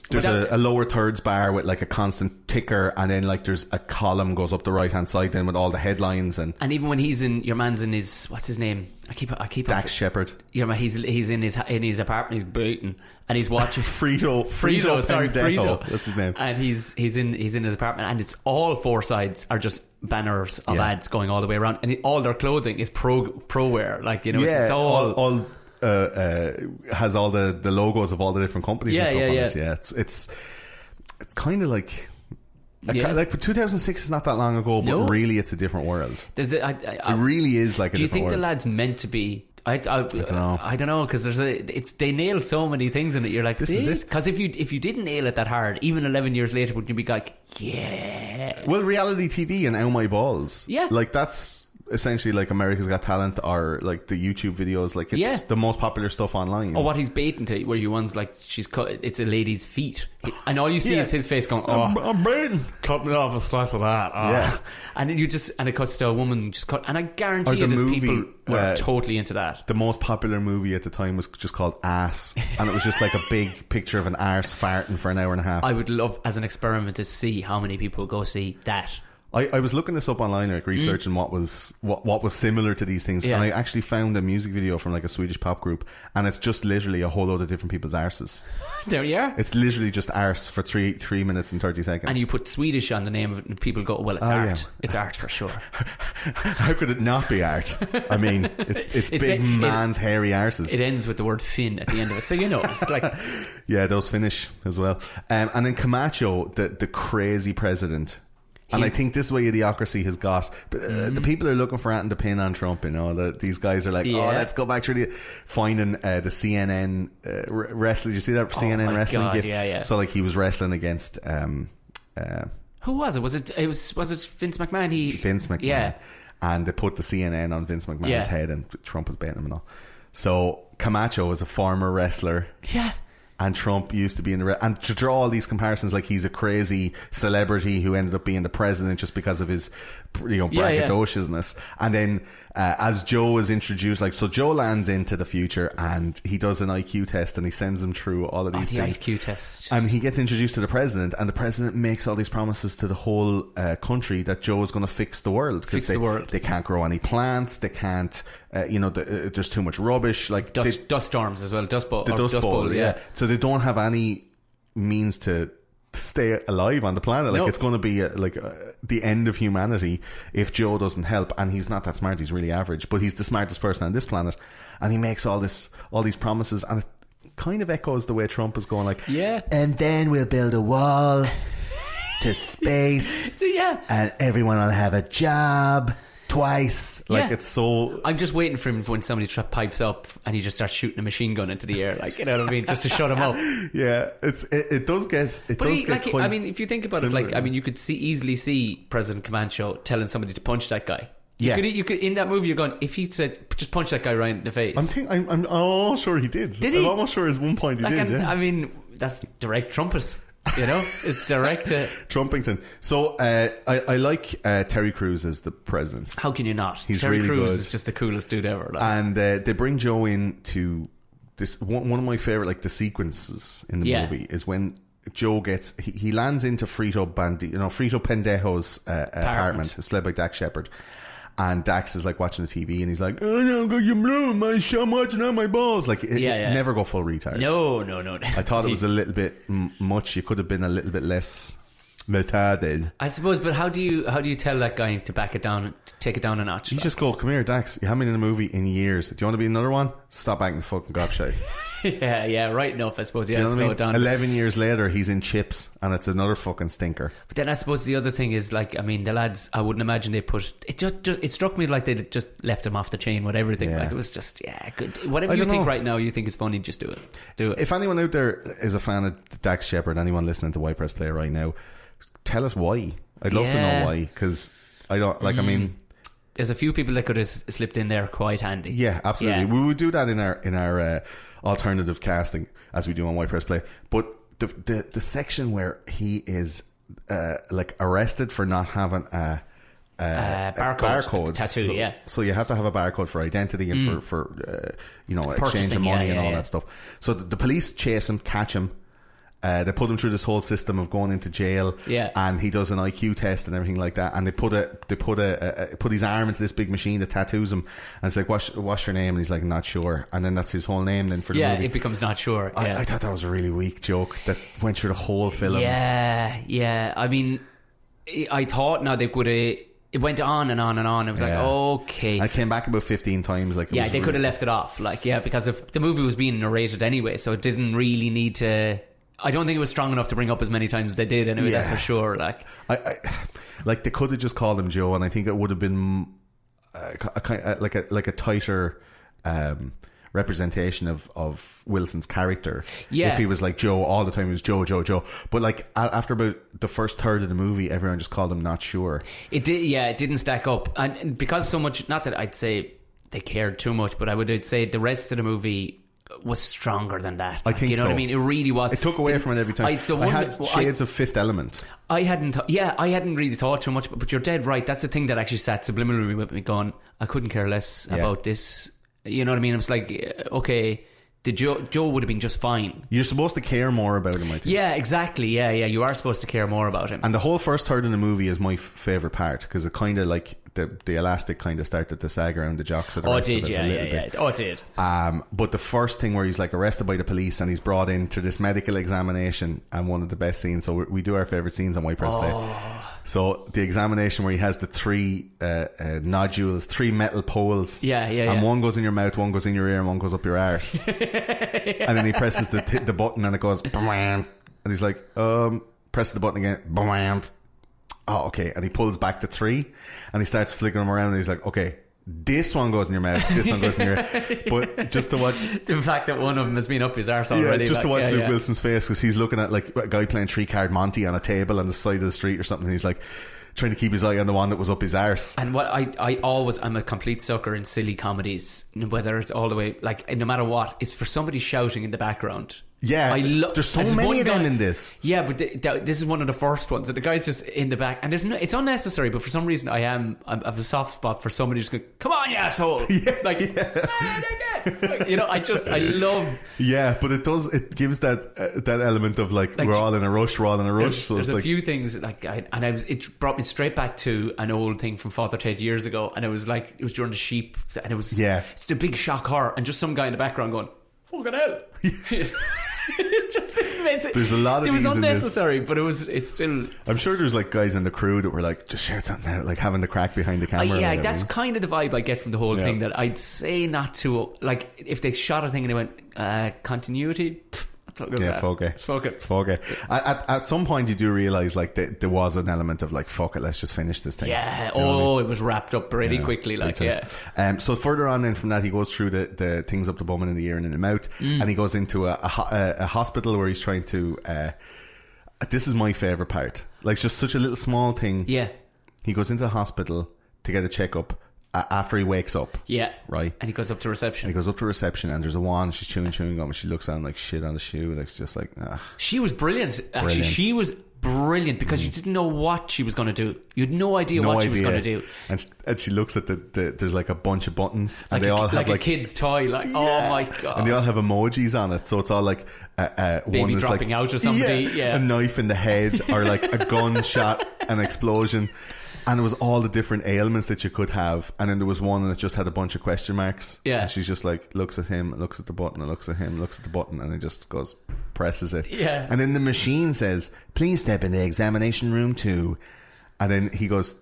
There's a lower thirds bar with like a constant ticker, and then like there's a column goes up the right hand side then with all the headlines, and even when your man's in his, what's his name? I keep Dax Shepard. He's in his apartment, he's booting, and he's watching Frito. That's his name. And he's in his apartment, and it's all four sides are just banners of ads going all the way around, and all their clothing is pro wear, like it's all has all the logos of all the different companies and stuff on it. Yeah, it's kind of like like 2006 is not that long ago, but really it's a different world. It really is like a different world. Do you think the lad's meant to be? I don't know. I don't know, because they nailed so many things in it. You're like, this is it. Because if you didn't nail it that hard, even 11 years later, would you be like, yeah? Well, reality TV and Ow My Balls, yeah, like that's essentially like America's Got Talent, or like the YouTube videos, like it's the most popular stuff online. Or what he's baiting to, where you one's like, it's a lady's feet, and all you see is his face going, I'm baiting, cut me off a slice of that. And then it cuts to a woman just cut, and I guarantee you there's people were totally into that. The most popular movie at the time was just called Ass, and it was just like a big picture of an arse farting for an hour and a half. I would love, as an experiment, to see how many people go see that. I was looking this up online, like researching what was similar to these things, and I actually found a music video from like a Swedish pop group, and it's just literally a whole load of different people's arses. There you are. It's literally just arse for 3 minutes and 30 seconds. And you put Swedish on the name of it, and people go, well, it's art. Yeah. It's art for sure. How could it not be art? I mean, it's big man's hairy arses. It ends with the word Finn at the end of it, so it's like yeah, those Finnish as well. And then Camacho, the crazy president. And I think this way Idiocracy has got the people are looking for anything to pin on Trump. These guys are like, let's go back to finding the CNN wrestling. Did you see that CNN wrestling gift? Yeah. So like he was wrestling against who was it? Was it Vince McMahon? Vince McMahon. Yeah. And they put the CNN on Vince McMahon's head, and Trump was baiting him and all. So Camacho was a former wrestler. Yeah. And Trump used to be in the... And to draw all these comparisons, like he's a crazy celebrity who ended up being the president just because of his, braggadociousness. And then as Joe is introduced, like, so Joe lands into the future and he does an IQ test and he sends him through all of these things. IQ test. And he gets introduced to the president, and the president makes all these promises to the whole country that Joe is going to fix the world. Because they can't grow any plants, they can't... there's too much rubbish, like dust storms as well, dust bowl, yeah. So they don't have any means to stay alive on the planet. Like it's going to be the end of humanity if Joe doesn't help. And he's not that smart; he's really average, but he's the smartest person on this planet. And he makes all these promises, and it kind of echoes the way Trump is going. Like, and then we'll build a wall to space, and everyone will have a job. Twice. Like it's so... I'm just waiting for him when somebody pipes up and he just starts shooting a machine gun into the air, like, you know what I mean, just to shut him up. Yeah, it does get quite... I mean, if you think about similar. It, like, I mean, you could easily see President Camacho telling somebody to punch that guy. You could in that movie, you're going, if he said just punch that guy right in the face. I'm almost sure he did. Did he? I'm almost sure at one point he did. I mean, that's direct Trumpus. It's direct to Trumpington. So I like Terry Crews as the president. How can you not? Terry Crews good. is just the coolest dude ever. Like. And they bring Joe in to this one of my favorite, like the sequences in the movie is when Joe gets he lands into Frito Pendejo's apartment. It's played by Dax Shepard. And Dax is like watching the TV and he's like, oh no, you blew my show, I'm watching on my balls. Like, never go full retard. No. I thought it was a little bit much. You could have been a little bit less Retarded. I suppose, but how do you tell that guy to back it down, to take it down a notch? You just go, come here, Dax. You haven't been in a movie in years. Do you want to be in another one? Stop acting the fucking gobshite. yeah, right enough, I suppose. Yeah, you know slow it down. 11 years later, he's in Chips, and it's another fucking stinker. But then I suppose the other thing is, like, I mean, the lads, I wouldn't imagine they put it. It struck me like they just left him off the chain with everything. Like, it was just good. Whatever you think right now, you think is funny, just do it. If anyone out there is a fan of Dax Shepard, anyone listening to White Press Play right now, tell us why. I'd love to know why, because I don't like. I mean, there's a few people that could have slipped in there quite handy. Yeah, absolutely. We would do that in our alternative casting as we do on White Press Play. But the section where he is like arrested for not having a barcode tattoo, so you have to have a barcode for identity and for exchange of money and all that stuff. So the police chase him, catch him. They put him through this whole system of going into jail, and he does an IQ test and everything like that. And they put his arm into this big machine that tattoos him, and it's like, what's your name? And he's like, not sure. And then that's his whole name. Then for the movie, it becomes not sure. I thought that was a really weak joke that went through the whole film. Yeah. I mean, I thought they would have. It went on and on and on. It was like, okay. I came back about 15 times. Like, they could have left it off. Like, because if the movie was being narrated anyway, so it didn't really need to. I don't think it was strong enough to bring up as many times as they did anyway, that's for sure. Like, I like they could have just called him Joe, and I think it would have been like a tighter representation of Wilson's character. If he was like Joe all the time, he was Joe. But like after about the first third of the movie, everyone just called him Not Sure. It did, it didn't stack up, and because so much. Not that I'd say they cared too much, but I would say the rest of the movie was stronger than that. I think you know what I mean? It really was. It took away from it every time. I had shades of Fifth Element. I hadn't really thought too much, but you're dead right. That's the thing that actually sat subliminally with me going, I couldn't care less about this. You know what I mean? It's like, okay, Joe would have been just fine. You're supposed to care more about him, I think. Yeah, exactly. Yeah, you are supposed to care more about him. And the whole first third of the movie is my favourite part, because it kind of like the elastic kind of started to sag around the jocks of the rest of it a little bit. Oh, it did. But the first thing where he's like arrested by the police and he's brought into this medical examination, and one of the best scenes. So we do our favourite scenes on White Press Play. So the examination where he has the three nodules, 3 metal poles, and one goes in your mouth, one goes in your ear, and one goes up your arse. And then he presses the button and it goes and he's like, presses the button again, oh, okay. And he pulls back the 3 and he starts flicking them around, and he's like, okay, this one goes in your mouth, this one goes in your ear. But just to watch the fact that one of them has been up his arse already, just to watch Luke Wilson's face, because he's looking at like a guy playing 3-card Monty on a table on the side of the street or something, and he's like trying to keep his eye on the one that was up his arse. And what I'm a complete sucker in silly comedies, whether it's all the way, like, no matter what, it's for somebody shouting in the background. There's so many of them in this. Yeah, but this is one of the first ones. The guy's just in the back, and it's unnecessary. But for some reason, I have a soft spot for somebody just going, "Come on, you asshole!" I love. Yeah, but it gives that element of like we're all in a rush. There's a few things it brought me straight back to an old thing from Father Ted years ago, and it was during the sheep, and it was it's the big shock horror, and just some guy in the background going, "Fucking hell." It just there's a lot of. It was unnecessary, but it's still. I'm sure there's like guys in the crew that were like, just shout something out, like having the crack behind the camera. That's kind of the vibe I get from the whole thing. That I'd say not to, like, if they shot a thing and they went continuity. Fuck it. At some point you do realise like there was an element of like, fuck it, let's just finish this thing. It was wrapped up pretty quickly, like. So further on then from that, he goes through the things up the bum and in the ear and in the mouth, and he goes into a hospital where he's trying to this is my favourite part, like, it's just such a little small thing. He goes into the hospital to get a checkup after he wakes up, right, and he goes up to reception. And there's a wand. She's chewing gum, and she looks down like shit on the shoe. Like, it's just like, she was brilliant. Actually, she was brilliant, because you didn't know what she was going to do. You had no idea what she was going to do. And she looks at there's like a bunch of buttons, and they all have like a kid's toy. Like, oh my god! And they all have emojis on it, so it's all like baby one is dropping like, out or somebody. A knife in the head, or like a gunshot, an explosion. And it was all the different ailments that you could have, and then there was one that just had a bunch of question marks. Yeah. And she's just like, looks at him, looks at the button, and looks at him, looks at the button, and it just goes, presses it. Yeah. And then the machine says, please step into examination room 2. And then he goes,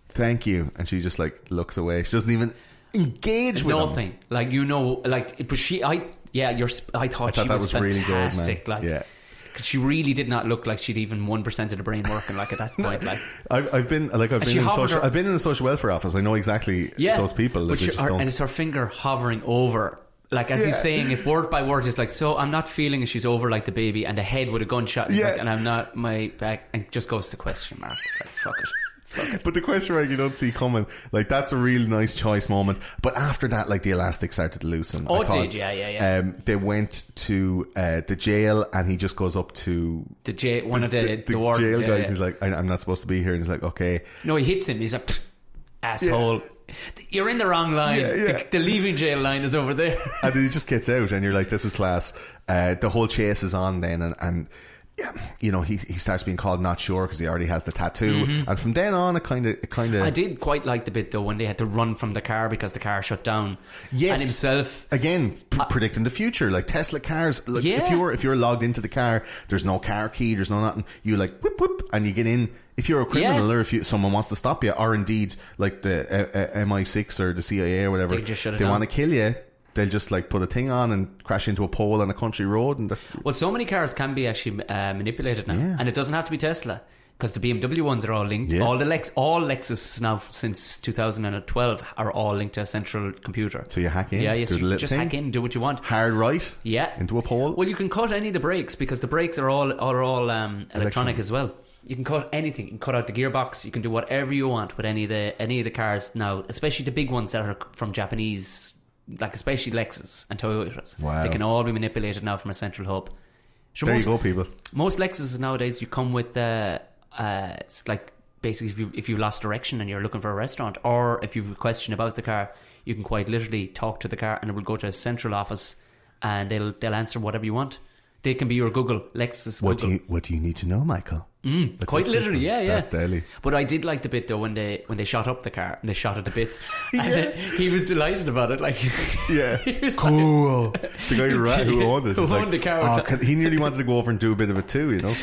thank you. And she just like looks away. She doesn't even engage with nothing. him. Like, you know, like, but I thought she was that was fantastic. really good, man. Like, cause she really did not look like she'd even 1% of the brain working. Like at that point, like I've been in the social welfare office. I know exactly those people. But and it's her finger hovering over. Like as he's saying it word by word, it's like, so I'm not feeling as she's over like the baby, and the head with a gunshot. Like, and I'm not my back, and just goes to question mark. It's like, fuck it. But the question mark you don't see coming. Like, that's a really nice choice moment. But after that, like, the elastic started to loosen. They went to the jail, and he just goes up to the jail. One of the wardens, jail guys. He's like, I'm not supposed to be here. And he's like, okay. No, he hits him. He's like, asshole. You're in the wrong line. The leaving jail line is over there. And then he just gets out, and you're like, this is class. The whole chase is on then, and yeah, you know, he starts being called not sure because he already has the tattoo, and from then on it kind of I did quite like the bit though when they had to run from the car because the car shut down. Yes. And himself again predicting the future, like Tesla cars, like if you're logged into the car, there's no car key, there's no nothing, you like whoop whoop and you get in. If you're a criminal or if someone wants to stop you, or indeed like the MI6 or the CIA or whatever, they want to kill you, they'll just like put a thing on and crash into a pole on a country road. And so many cars can be actually manipulated now, and it doesn't have to be Tesla, because the BMW ones are all linked. All Lexus now since 2012 are all linked to a central computer. So you hack in, you just hack in, do what you want, hard right, into a pole. Well, you can cut any of the brakes because the brakes are all electronic as well. You can cut anything. You can cut out the gearbox. You can do whatever you want with any of the cars now, especially the big ones that are from Japanese, like especially Lexus and Toyotas. Wow. They can all be manipulated now from a central hub. So there you go, people. Most Lexuses nowadays, you come with it's like basically if you've lost direction and you're looking for a restaurant, or if you've a question about the car, you can quite literally talk to the car and it will go to a central office and they'll answer whatever you want. They can be your Google, Lexus Google. What do you need to know, Michael? Quite literally, yeah. That's daily. But I did like the bit though when they shot up the car and they shot it to bits, and he was delighted about it. Like, he was cool. Like, the guy who owned it, the car, he nearly wanted to go over and do a bit of it too, you know.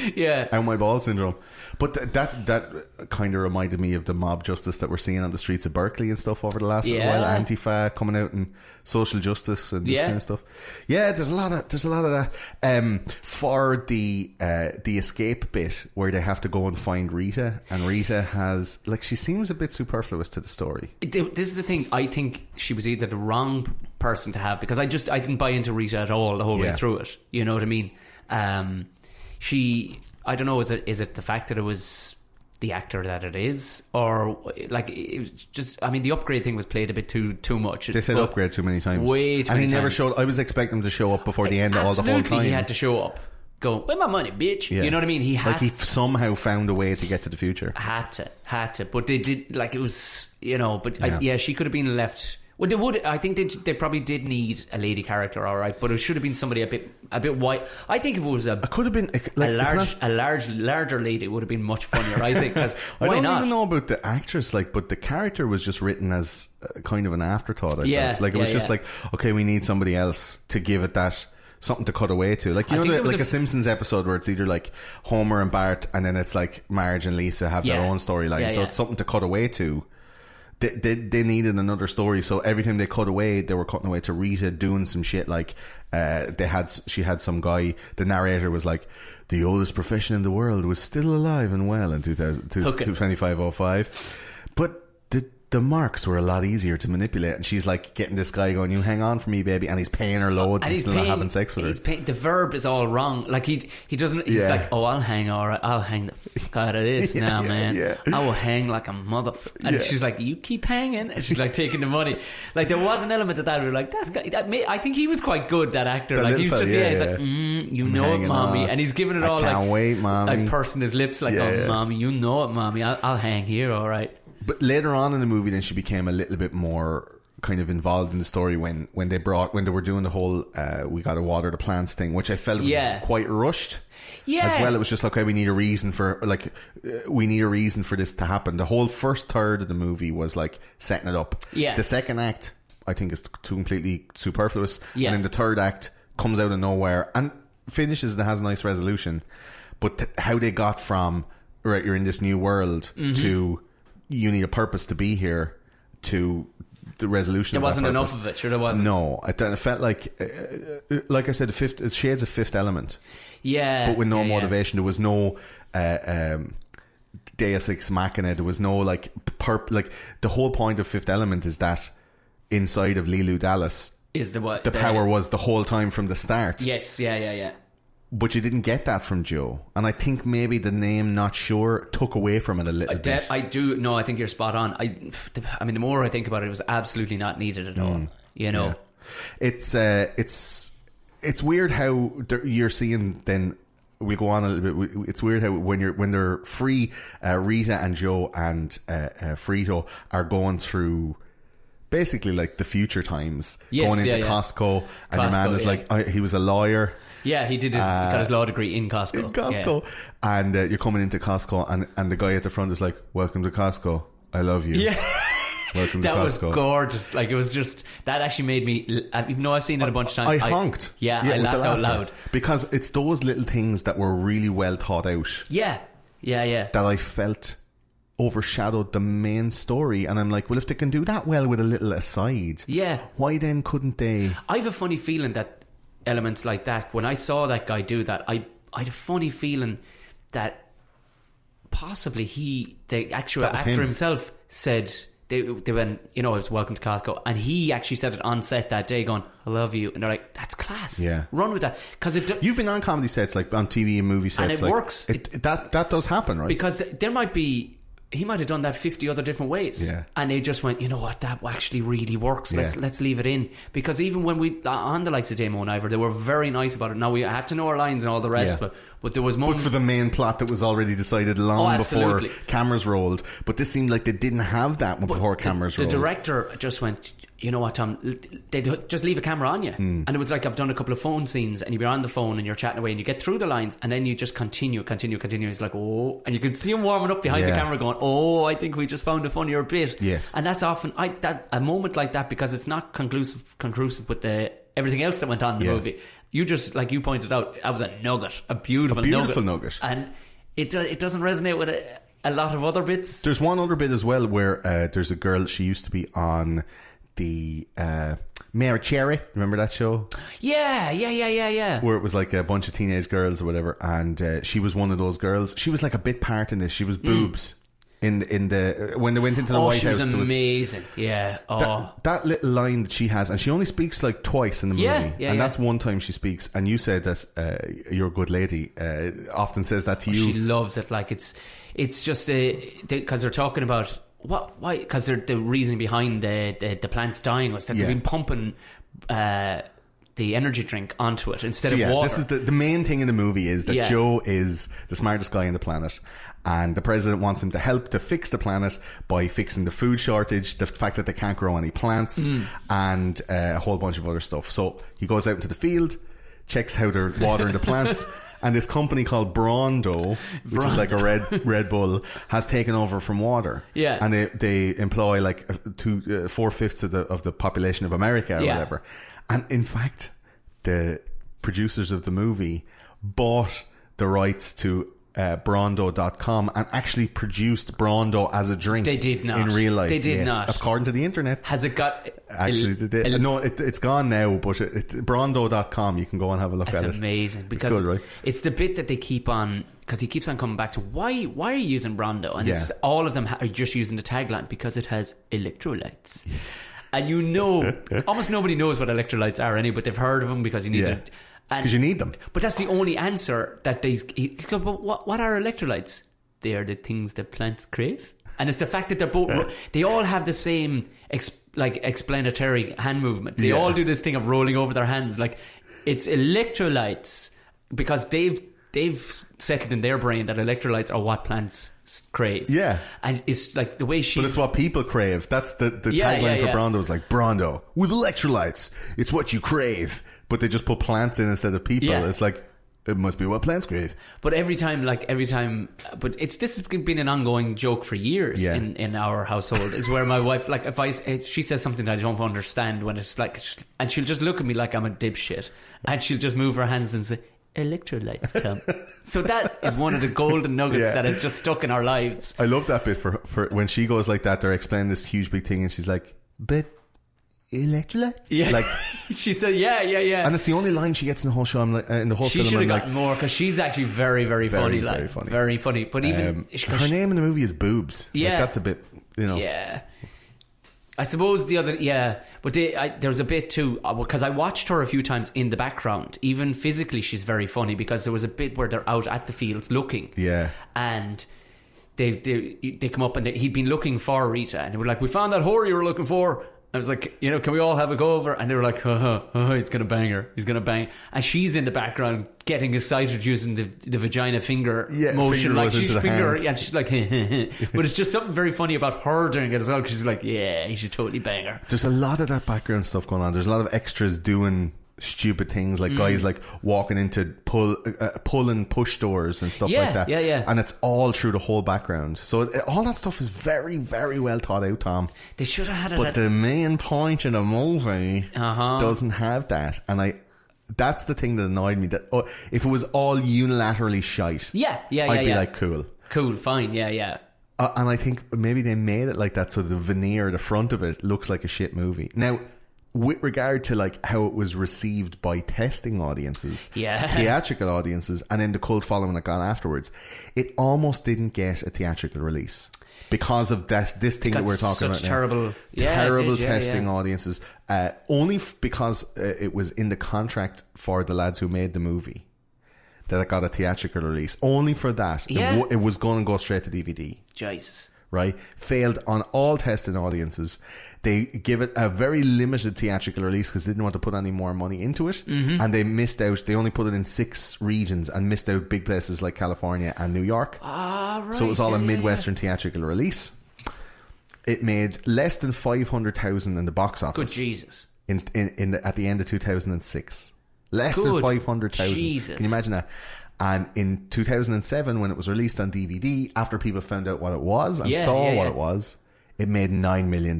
Out my ball syndrome. But that kind of reminded me of the mob justice that we're seeing on the streets of Berkeley and stuff over the last little while. Antifa coming out and social justice and this kind of stuff. Yeah, there's a lot of that. For the escape bit where they have to go and find Rita, and Rita has, like, she seems a bit superfluous to the story. This is the thing. I think she was either the wrong person to have, because I didn't buy into Rita at all the whole way through it. You know what I mean? I don't know, is it the fact that it was the actor that it is, or like it was just, I mean, the upgrade thing was played a bit too much. They said upgrade too many times, way too and many he never times. showed. I was expecting him to show up before the end all the whole time. He had to show up, go, where's my money, bitch? You know what I mean? He somehow found a way to get to the future. Had to, but they did, like, it was, you know, but she could have been left. Well, they would. I think they probably did need a lady character, all right, but it should have been somebody a bit white. I think if it was it could have been larger lady, it would have been much funnier. I think, because I don't even know about the actress, like, but the character was just written as kind of an afterthought. I felt like it was just like, okay, we need somebody else to give it that something to cut away to, like, you know, like a Simpsons episode where it's either like Homer and Bart, and then it's like Marge and Lisa have their own storyline, so it's something to cut away to. They needed another story, so every time they cut away, they were cutting away to Rita doing some shit. Like, she had some guy. The narrator was like, the oldest profession in the world was still alive and well in 2505, but the marks were a lot easier to manipulate. And she's like getting this guy going, you hang on for me, baby, and he's paying her loads and still not having sex with her. The verb is all wrong. Like, he doesn't. He's like, oh, I'll hang, all right, I'll hang the fuck out of this now, man. I will hang like a motherfucker. And she's like, you keep hanging, and she's like taking the money. Like, there was an element of that where, like, I think he was quite good, that actor. Like, he was just he's like, you know it, mommy, and he's giving it all, can't wait, mommy, like pursing his lips, like, oh, mommy, you know it, mommy, I'll hang here, all right. But later on in the movie, then she became a little bit more kind of involved in the story when they were doing the whole we gotta water the plants thing, which I felt was quite rushed. Yeah. As well, it was just like, okay, we need a reason for this to happen. The whole first third of the movie was like setting it up. Yeah. The second act, I think, is completely superfluous. Yeah. And then the third act comes out of nowhere and finishes and has a nice resolution. But how they got from, right, you're in this new world, to you need a purpose to be here, to the resolution. There wasn't enough of it. Sure, there wasn't. No, it felt like I said, it's shades of Fifth Element. Yeah, but with no motivation. There was no Deus Ex Machina. There was no like the whole point of Fifth Element is that inside of Leeloo Dallas is the power was the whole time from the start. Yes, yeah. But you didn't get that from Joe, and I think maybe the name Not Sure took away from it a little bit. I do. No, I think you're spot on. I mean, the more I think about it, it was absolutely not needed at all. You know, it's weird how you're seeing. Then we go on a little bit. It's weird how when they're free, Rita and Joe and Frito are going through basically like the future times, going into Costco, and your man is like, he was a lawyer. Yeah, he did got his law degree in Costco. And you're coming into Costco, and the guy at the front is like, "Welcome to Costco. I love you." Yeah. Welcome to Costco. That was gorgeous. Like, it was just, that actually made me, even though I've seen it a bunch of times, I honked. I laughed out loud. Because it's those little things that were really well thought out. Yeah. That I felt overshadowed the main story. And I'm like, well, if they can do that well with a little aside, why then couldn't they? I have a funny feeling that elements like that, when I saw that guy do that, I had a funny feeling that possibly the actual actor himself said, they went, you know, it's Welcome to Costco, and he actually said it on set that day, going, "I love you," and they're like, "That's class, run with that." Because you've been on comedy sets, like on TV and movie sets, and it works. That does happen, right? Because there might be, he might have done that 50 other different ways, and they just went, you know what, that actually really works. Let's leave it in. Because even when we on the likes of Damo and Ivor, they were very nice about it. Now we had to know our lines and all the rest, but there was more. But for the main plot that was already decided long before cameras rolled. But this seemed like they didn't have that before cameras rolled. The director just went, you know what, Tom, they just leave a camera on you. And it was like, I've done a couple of phone scenes, and you're on the phone and you're chatting away and you get through the lines, and then you just continue. It's like, oh, and you can see him warming up behind the camera going, oh, I think we just found a funnier bit. Yes. And that's often a moment like that, because it's not conclusive with everything else that went on in the movie. You just, like you pointed out, that was a nugget, a beautiful nugget. And it doesn't resonate with a lot of other bits. There's one other bit as well where there's a girl, she used to be on the Mayor Cherry, remember that show? Yeah. Where it was like a bunch of teenage girls or whatever, and she was one of those girls. She was like a bit part in this. She was boobs in the when they went into the White House. She was amazing. That little line that she has, and she only speaks like twice in the movie, and that's one time she speaks. And you said that your good lady often says that to you. She loves it. Like it's just because they're talking about. Why? Because the reason behind the plants dying was that they've been pumping the energy drink onto it instead of water. This is the main thing in the movie is that Joe is the smartest guy on the planet, and the president wants him to help to fix the planet by fixing the food shortage, the fact that they can't grow any plants, and a whole bunch of other stuff. So he goes out into the field, checks how they're watering the plants. And this company called Brondo, which is like a Red Bull, has taken over from water. Yeah, and they employ like 4/5 of the population of America or whatever. And in fact, the producers of the movie bought the rights to Brondo.com and actually produced Brondo as a drink. They did not. In real life. They did not. According to the internet. Has it got... Actually, they did. No, it's gone now, but Brondo.com, you can go and have a look at it. It's amazing. Because it's good, right? It's the bit that they keep on... Because he keeps on coming back to, why are you using Brondo? And it's, all of them are just using the tagline, because it has electrolytes. And you know, almost nobody knows what electrolytes are anyway, but they've heard of them because you need them. Because you need them. But that's the only answer that they... But what are electrolytes? They are the things that plants crave. And it's the fact that they're both... They all have the same explanatory hand movement. They all do this thing of rolling over their hands. Like, it's electrolytes because they've settled in their brain that electrolytes are what plants crave. Yeah. And it's like the way But it's what people crave. That's the tagline for Brondo is like, Brondo, with electrolytes, it's what you crave. But they just put plants in instead of people. Yeah. It's like, it must be what plants crave. But every time, but this has been an ongoing joke for years in our household, is where my wife, like, if she says something that I don't understand, when it's like, and she'll just look at me like I'm a dipshit, and she'll just move her hands and say, electrolytes, Tom. So that is one of the golden nuggets that has just stuck in our lives. I love that bit for when she goes like that, they're explaining this huge big thing, and she's like, but electrolytes? Yeah. Like, she said, yeah. And it's the only line she gets in the whole show. I'm like, in the whole film. She should have gotten more, because she's actually very, very funny. Very funny. Very funny. But even her name in the movie is Boobs. Yeah. Like, that's a bit, Yeah. I suppose the other, but there's a bit too, because I watched her a few times in the background. Even physically, she's very funny, because there was a bit where they're out at the fields looking. Yeah. And they come up, and he'd been looking for Rita, and they were like, we found that whore you were looking for. I was like, can we all have a go over? And they were like, he's going to bang her. He's going to bang. And she's in the background getting excited using the vagina finger motion. Like, she's finger, and she's like, but it's just something very funny about her doing it as well, because she's like, yeah, he should totally bang her. There's a lot of that background stuff going on. There's a lot of extras doing stupid things, like guys like walking into pull and push doors and stuff like that. Yeah. And it's all through the whole background. So all that stuff is very, very well thought out, Tom. They should have had it. But the main point in the movie doesn't have that. And that's the thing that annoyed me. That if it was all unilaterally shite, I'd be like, cool, fine, yeah. And I think maybe they made it like that so the veneer, the front of it, looks like a shit movie. Now, with regard to like how it was received by testing audiences, theatrical audiences, and then the cult following that got afterwards, it almost didn't get a theatrical release because of this thing that we're talking about now. Terrible testing audiences, only because it was in the contract for the lads who made the movie that it got a theatrical release. Only for that, it was going to go straight to DVD. Jesus. Right? Failed on all testing audiences. They give it a very limited theatrical release because they didn't want to put any more money into it. And they missed out. They only put it in 6 regions and missed out big places like California and New York. Right. So it was all a Midwestern theatrical release. It made less than 500,000 in the box office. Good Jesus. At the end of 2006. Less than 500,000. Jesus. Can you imagine that? And in 2007, when it was released on DVD, after people found out what it was and saw what it was, it made $9 million.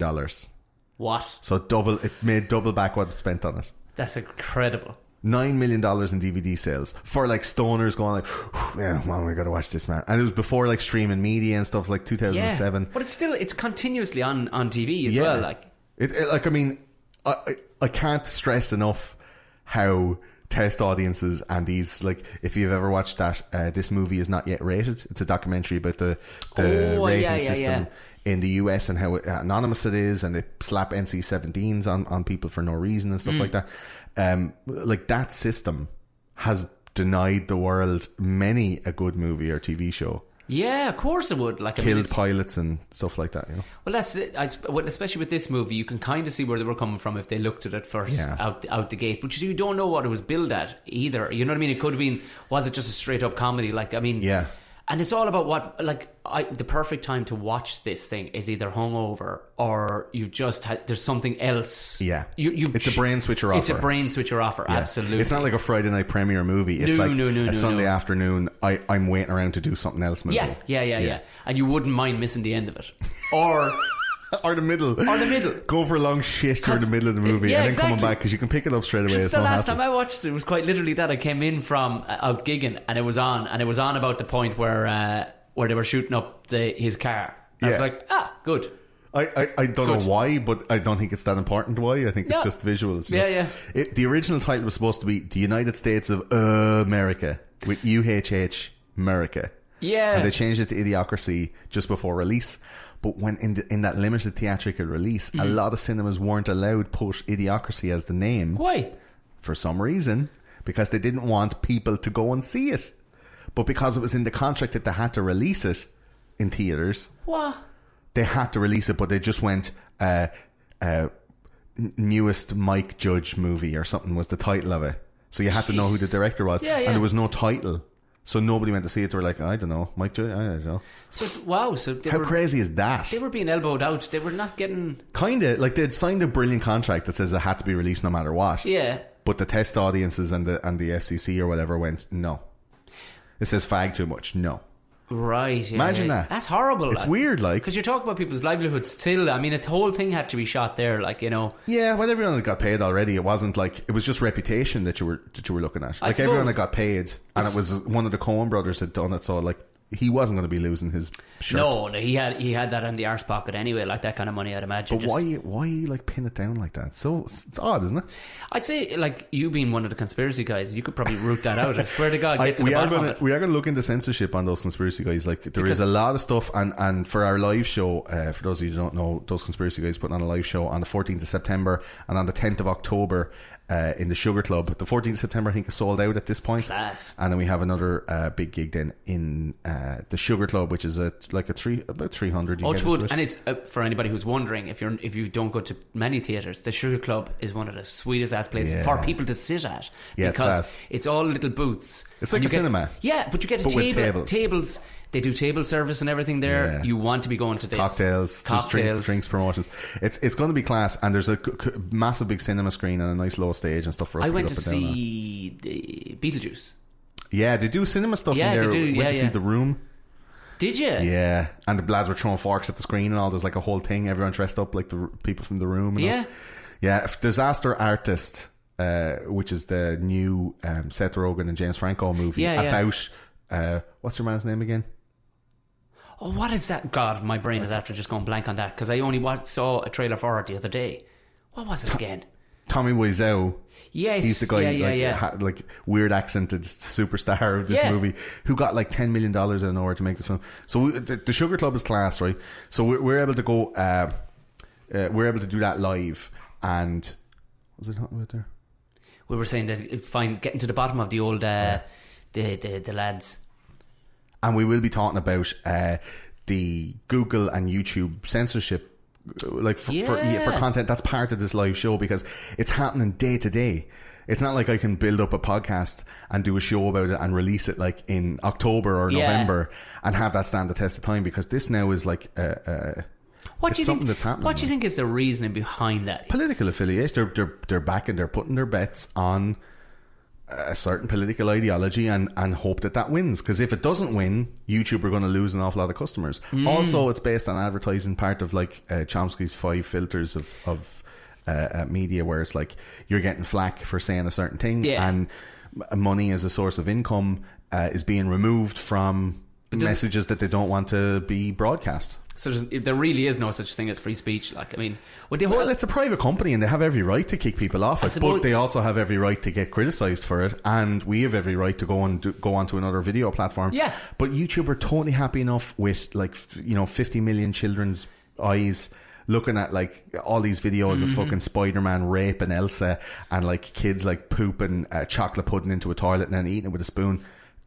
What? So it made double back what it spent on it. That's incredible. $9 million in DVD sales for like stoners going like, man, we gotta watch this, man. And it was before like streaming media and stuff, like 2007. But it's continuously on TV as well. Like, I mean, I can't stress enough how test audiences and these, like, if you've ever watched that, This Movie Is Not Yet Rated. It's a documentary about the rating system in the US and how anonymous it is, and they slap NC-17s on people for no reason and stuff like that. Like, that system has denied the world many a good movie or TV show. Yeah, of course it would. Like, killed pilots and stuff like that, you know. Well, that's it. Especially with this movie, you can kind of see where they were coming from if they looked at it first out the gate. But you don't know what it was billed at either. You know what I mean? It could have been, was it just a straight up comedy? Like, I mean, yeah. And it's all about what, like, the perfect time to watch this thing is either hungover or you just there's something else. Yeah, it's a brain switcher offer. It's a brain switcher offer, absolutely. It's not like a Friday night premiere movie. It's a Sunday afternoon. I'm waiting around to do something else movie. Yeah. And you wouldn't mind missing the end of it, or. Or the middle. Go for a long shit during the middle of the movie and then coming back, because you can pick it up straight away. Just the last time I watched it was quite literally that. I came in from out gigging and it was on about the point where they were shooting up his car. I was like, good. I don't know why, but I don't think it's that important why. I think it's just visuals. Yeah. The original title was supposed to be The United States of America, with UHH America. Yeah. And they changed it to Idiocracy just before release. But when in that limited theatrical release, a lot of cinemas weren't allowed to put Idiocracy as the name. Why? For some reason. Because they didn't want people to go and see it. But because it was in the contract that they had to release it in theatres. What? They had to release it, but they just went, newest Mike Judge movie or something was the title of it. So you had to know who the director was. Yeah. And there was no title So nobody went to see it. They were like, I don't know, Mike Judge, I don't know. So wow, so how crazy is that? They were being elbowed out. They were not getting kinda like they'd signed a brilliant contract that says it had to be released no matter what. Yeah. But the test audiences and the FCC or whatever went, no. It says fag too much. No. Right. Yeah, Imagine that. That's horrible. It's weird, like, because you're talking about people's livelihoods still. I mean, the whole thing had to be shot there, like, you know. Yeah, well, everyone that got paid already. It wasn't like it was just reputation that you were looking at. Like everyone that got paid, and it was one of the Coen brothers had done it. So like he wasn't going to be losing his shirt. No, he had that in the arse pocket anyway, like that kind of money, I'd imagine. But why like pin it down like that? So it's odd, isn't it? I'd say, like, you being one of the conspiracy guys, you could probably root that out. I swear to God, get to the bottom of it. We are going to look into censorship on those conspiracy guys. Like, there is a lot of stuff, and for our live show, for those of you who don't know, those conspiracy guys putting on a live show on the 14th of September and on the 10th of October. In the Sugar Club. The 14th of September I think is sold out at this point. Class. And then we have another big gig then in the Sugar Club, which is about 300. And it's for anybody who's wondering, if you don't go to many theatres, the Sugar Club is one of the sweetest ass places for people to sit at, because it's all little booths. It's like a cinema. Yeah, but you get tables. They do table service and everything there. Yeah. You want to be going to this. Cocktails. Drinks promotions. It's going to be class, and there's a massive big cinema screen and a nice low stage and stuff for us. I to went to see the Beetlejuice. Yeah, they do cinema stuff in there. They do. Went to see The Room. Did you? Yeah, and the lads were throwing forks at the screen and all. There's like a whole thing. Everyone dressed up like the people from The Room. And all. Yeah. Disaster Artist, which is the new Seth Rogen and James Franco movie about what's your man's name again? Oh, what is that? God, my brain is after just going blank on that, because I only saw a trailer for it the other day. What was it again? Tommy Wiseau. Yes. He's the guy, like weird accented superstar of this movie, who got like $10 million out of nowhere to make this film. So the Sugar Club is class, right? So we're able to go, we're able to do that live. And was it talking about there? We were saying that getting to the bottom of the old the lads. And we will be talking about the Google and YouTube censorship, like for content that's part of this live show, because it's happening day to day. It's not like I can build up a podcast and do a show about it and release it like in October or November and have that stand the test of time, because this now is like something that's happening. What do you think is the reasoning behind that? Political affiliation. They're backing, they're putting their bets on a certain political ideology and hope that wins, because if it doesn't win, YouTube are going to lose an awful lot of customers. Also, it's based on advertising, part of like Chomsky's 5 filters of media, where it's like you're getting flack for saying a certain thing, and money as a source of income is being removed from messages that they don't want to be broadcast. So there really is no such thing as free speech. Like, I mean, well, it's a private company and they have every right to kick people off it, but they also have every right to get criticised for it, and we have every right to go onto another video platform. Yeah. But YouTube are totally happy enough with, like, 50 million children's eyes looking at like all these videos of fucking Spider-Man raping Elsa, and like kids like pooping chocolate pudding into a toilet and then eating it with a spoon.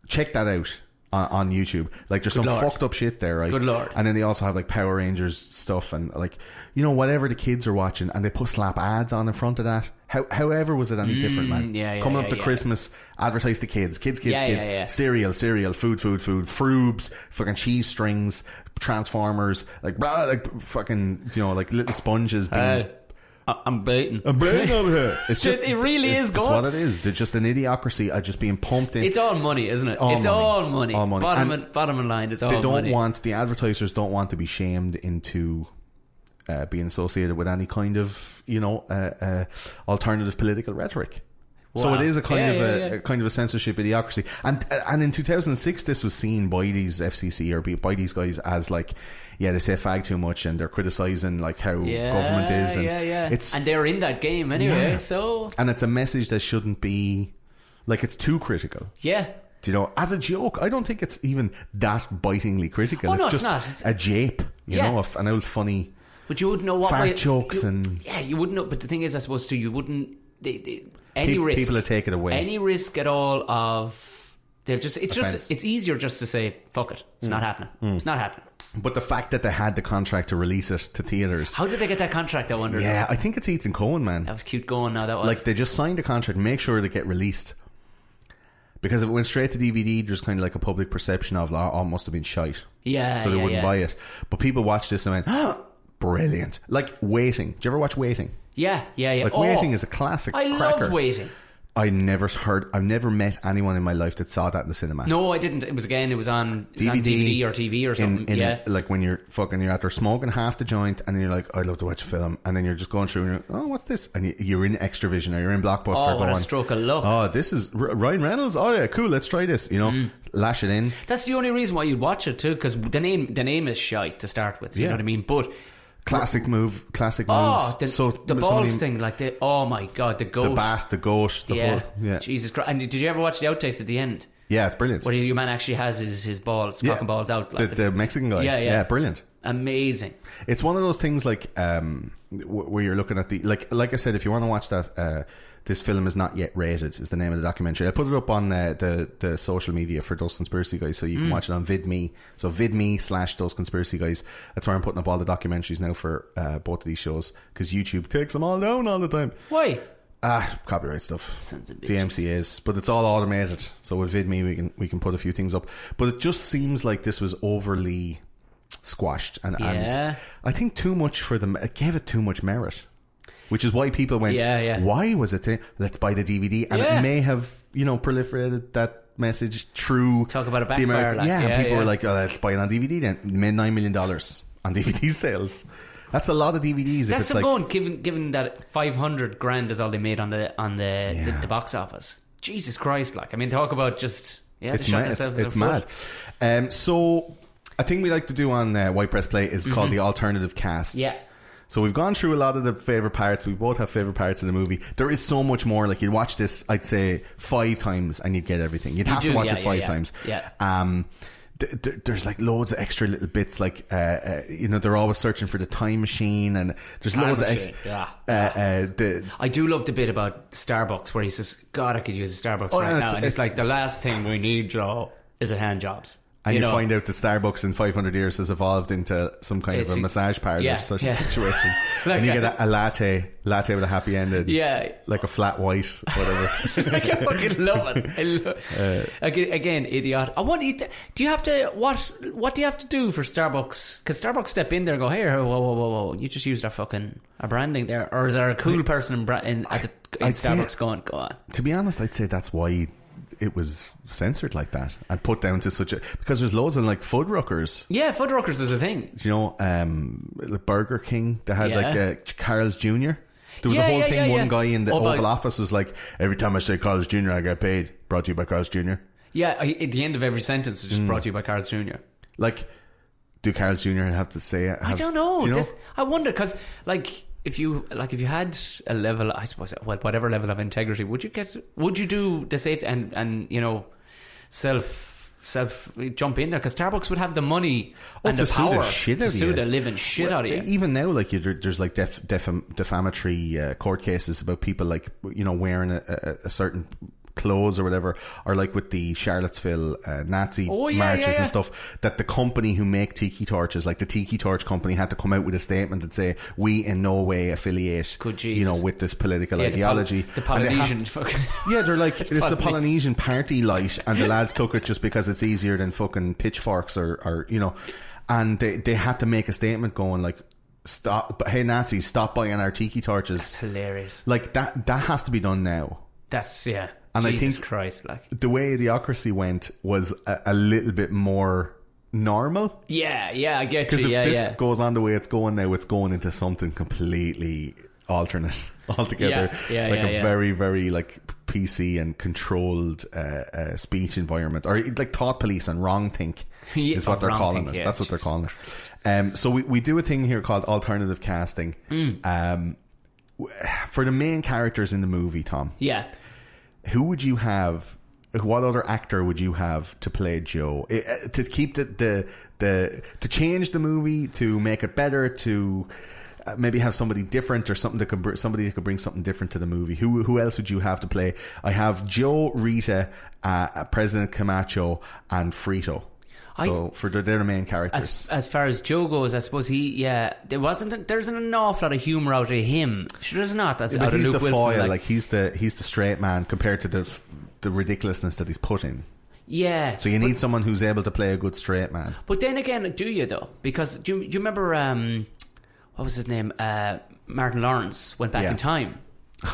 Check that out on YouTube. Like, there's some fucked up shit there, right? Good Lord. And then they also have like Power Rangers stuff and like, whatever the kids are watching, and they put slap ads on in front of that. However was it any different, man? Coming up to Christmas, advertise to kids. Kids. Cereal, food, Froobs, fucking cheese strings, Transformers, like fucking, like little sponges being... I'm baiting over here. It's just it really is gone. It's what it is. They're just an idiocracy just being pumped in. It's all money, isn't it? All money. Bottom line, it's all money. The advertisers don't want to be shamed into being associated with any kind of alternative political retirik. Wow. So it is a kind of a censorship idiocracy, and in 2006 this was seen by these FCC or by these guys as like, they say fag too much and they're criticising like how government is, and and they're in that game anyway. So, and it's a message that shouldn't be like, it's too critical. Yeah. As a joke, I don't think it's even that bitingly critical. Oh, no, it's just not. a jape, an old funny. But you wouldn't know what fart jokes you wouldn't know. But the thing is, I suppose too, you wouldn't. Any risk, people will take it away. Any risk at all of it's easier just to say fuck it. It's not happening. It's not happening. But the fact that they had the contract to release it to theatres. How did they get that contract, I wonder? Yeah, I think it's Ethan Coen, man. That was cute going. Now that was like, they just signed a contract, make sure they get released. Because if it went straight to DVD, there's kind of like a public perception of, oh, must have been shite. Yeah, so they wouldn't buy it. But people watched this and went, oh, brilliant. Like Waiting. Do you ever watch Waiting? Yeah. Like Waiting is a classic I cracker. love Waiting. I've never met anyone in my life that saw that in the cinema. No, I didn't. It was on DVD or TV or something. Like when you're out there smoking half the joint and then you're like, I'd love to watch a film, and then you're just going through and you're like, oh, what's this? And you're in Extravision or you're in Blockbuster what a stroke of luck. Oh, this is Ryan Reynolds. Oh yeah, cool, let's try this. Lash it in. That's the only reason why you'd watch it too, because the name is shite to start with. You know what I mean? But classic moves. The balls thing, like oh my god, the goat, the bat, the goat, the whole, Jesus Christ! And did you ever watch the outtakes at the end? Yeah, it's brilliant. Where your man actually has his balls, cock and balls out, like the Mexican guy. Yeah, brilliant, amazing. It's one of those things like where you're looking at the like I said, if you want to watch that. This film is not yet rated is the name of the documentary. I put it up on the social media for Those Conspiracy Guys, so you can watch it on VidMe. So VidMe/Those Conspiracy Guys. That's where I'm putting up all the documentaries now for both of these shows, because YouTube takes them all down all the time. Why? Copyright stuff. Sons of bitches. The MCAs, but it's all automated. So with VidMe we can put a few things up. But it just seems like this was overly squashed, and I think too much for them. It gave it too much merit. Which is why people went, why was it? Let's buy the DVD. And it may have, proliferated that message through... Talk about a backfire. People were like, oh, let's buy it on DVD then. We made $9 million on DVD sales. That's a lot of DVDs. That's the going, given that 500 grand is all they made on the box office. Jesus Christ, like. I mean, talk about just... it's mad. So, a thing we like to do on White Press Play is called the alternative cast. Yeah. So we've gone through a lot of the favourite parts. We both have favourite parts in the movie. There is so much more. Like, you'd watch this, I'd say, 5 times and you'd get everything. You'd have to watch it 5 times. Yeah. There's like loads of extra little bits. Like, they're always searching for the time machine, and there's loads of extra. I do love the bit about Starbucks where he says, God, I could use a Starbucks right now. And it's like, the last thing we need, Joe, is a hand jobs. And you find out that Starbucks in 500 years has evolved into some kind of a massage parlour, such a situation. Like and you get a latte with a happy ending. Yeah. Like a flat white, whatever. Like, I fucking love it. Again, idiot. I want you to, do you have to, what do you have to do for Starbucks? Because Starbucks step in there and go, hey, whoa, you just used our branding there. Or is there a cool person in Starbucks going, go on? To be honest, I'd say that's why it was censored like that and put down to such a, because there's loads of like Fuddruckers. Yeah, Fuddruckers is a thing. Do you know, like Burger King, they had like Carl's Jr. There was a whole thing. One guy in the Oval Office was like, every time I say Carl's Jr. I get paid. Brought to you by Carl's Jr. Yeah, at the end of every sentence it's just brought to you by Carl's Jr. Like, do Carl's Jr. have to say it? I don't know. Do you know? I wonder, because like, if you had a level, I suppose, well, whatever level of integrity, would you do the safety and self jump in there? Because Starbucks would have the money and the power to sue the living shit out of you. Even now, like, there's like defamatory court cases about people, like, wearing a certain clothes or whatever, or like with the Charlottesville Nazi marches and stuff, that the company who make tiki torches, like the Tiki Torch company, had to come out with a statement and say, we in no way affiliate with this political ideology. The Polynesian fucking they're like, it's a Polynesian party light, and the lads took it just because it's easier than fucking pitchforks or and they had to make a statement going like, stop, hey Nazis, stop buying our tiki torches. That's hilarious. Like, that has to be done now. That's and Jesus, I think Christ, like, the way Idiocracy went was a little bit more normal. Yeah, I get you. Because if this goes on the way it's going now, it's going into something completely alternate altogether. A very, very like PC and controlled speech environment, or like thought police and wrong think is what they're calling it. That's what they're calling it. So we do a thing here called alternative casting. For the main characters in the movie, Tom. Yeah. Who would you have? What other actor would you have to play Joe? To keep to change the movie, to make it better, to maybe have somebody different, or something that could bring something different to the movie. Who else would you have to play? I have Joe, Rita, President Camacho, and Frito. So they're the main characters. As far as Joe goes, I suppose there's an awful lot of humour out of him. Sure, there's not. That's out of Luke Wilson. He's the foil, like he's the straight man compared to the the ridiculousness that he's put in. Yeah. So you need someone who's able to play a good straight man. But then again, do you though? Because do you remember what was his name? Martin Lawrence went back in time.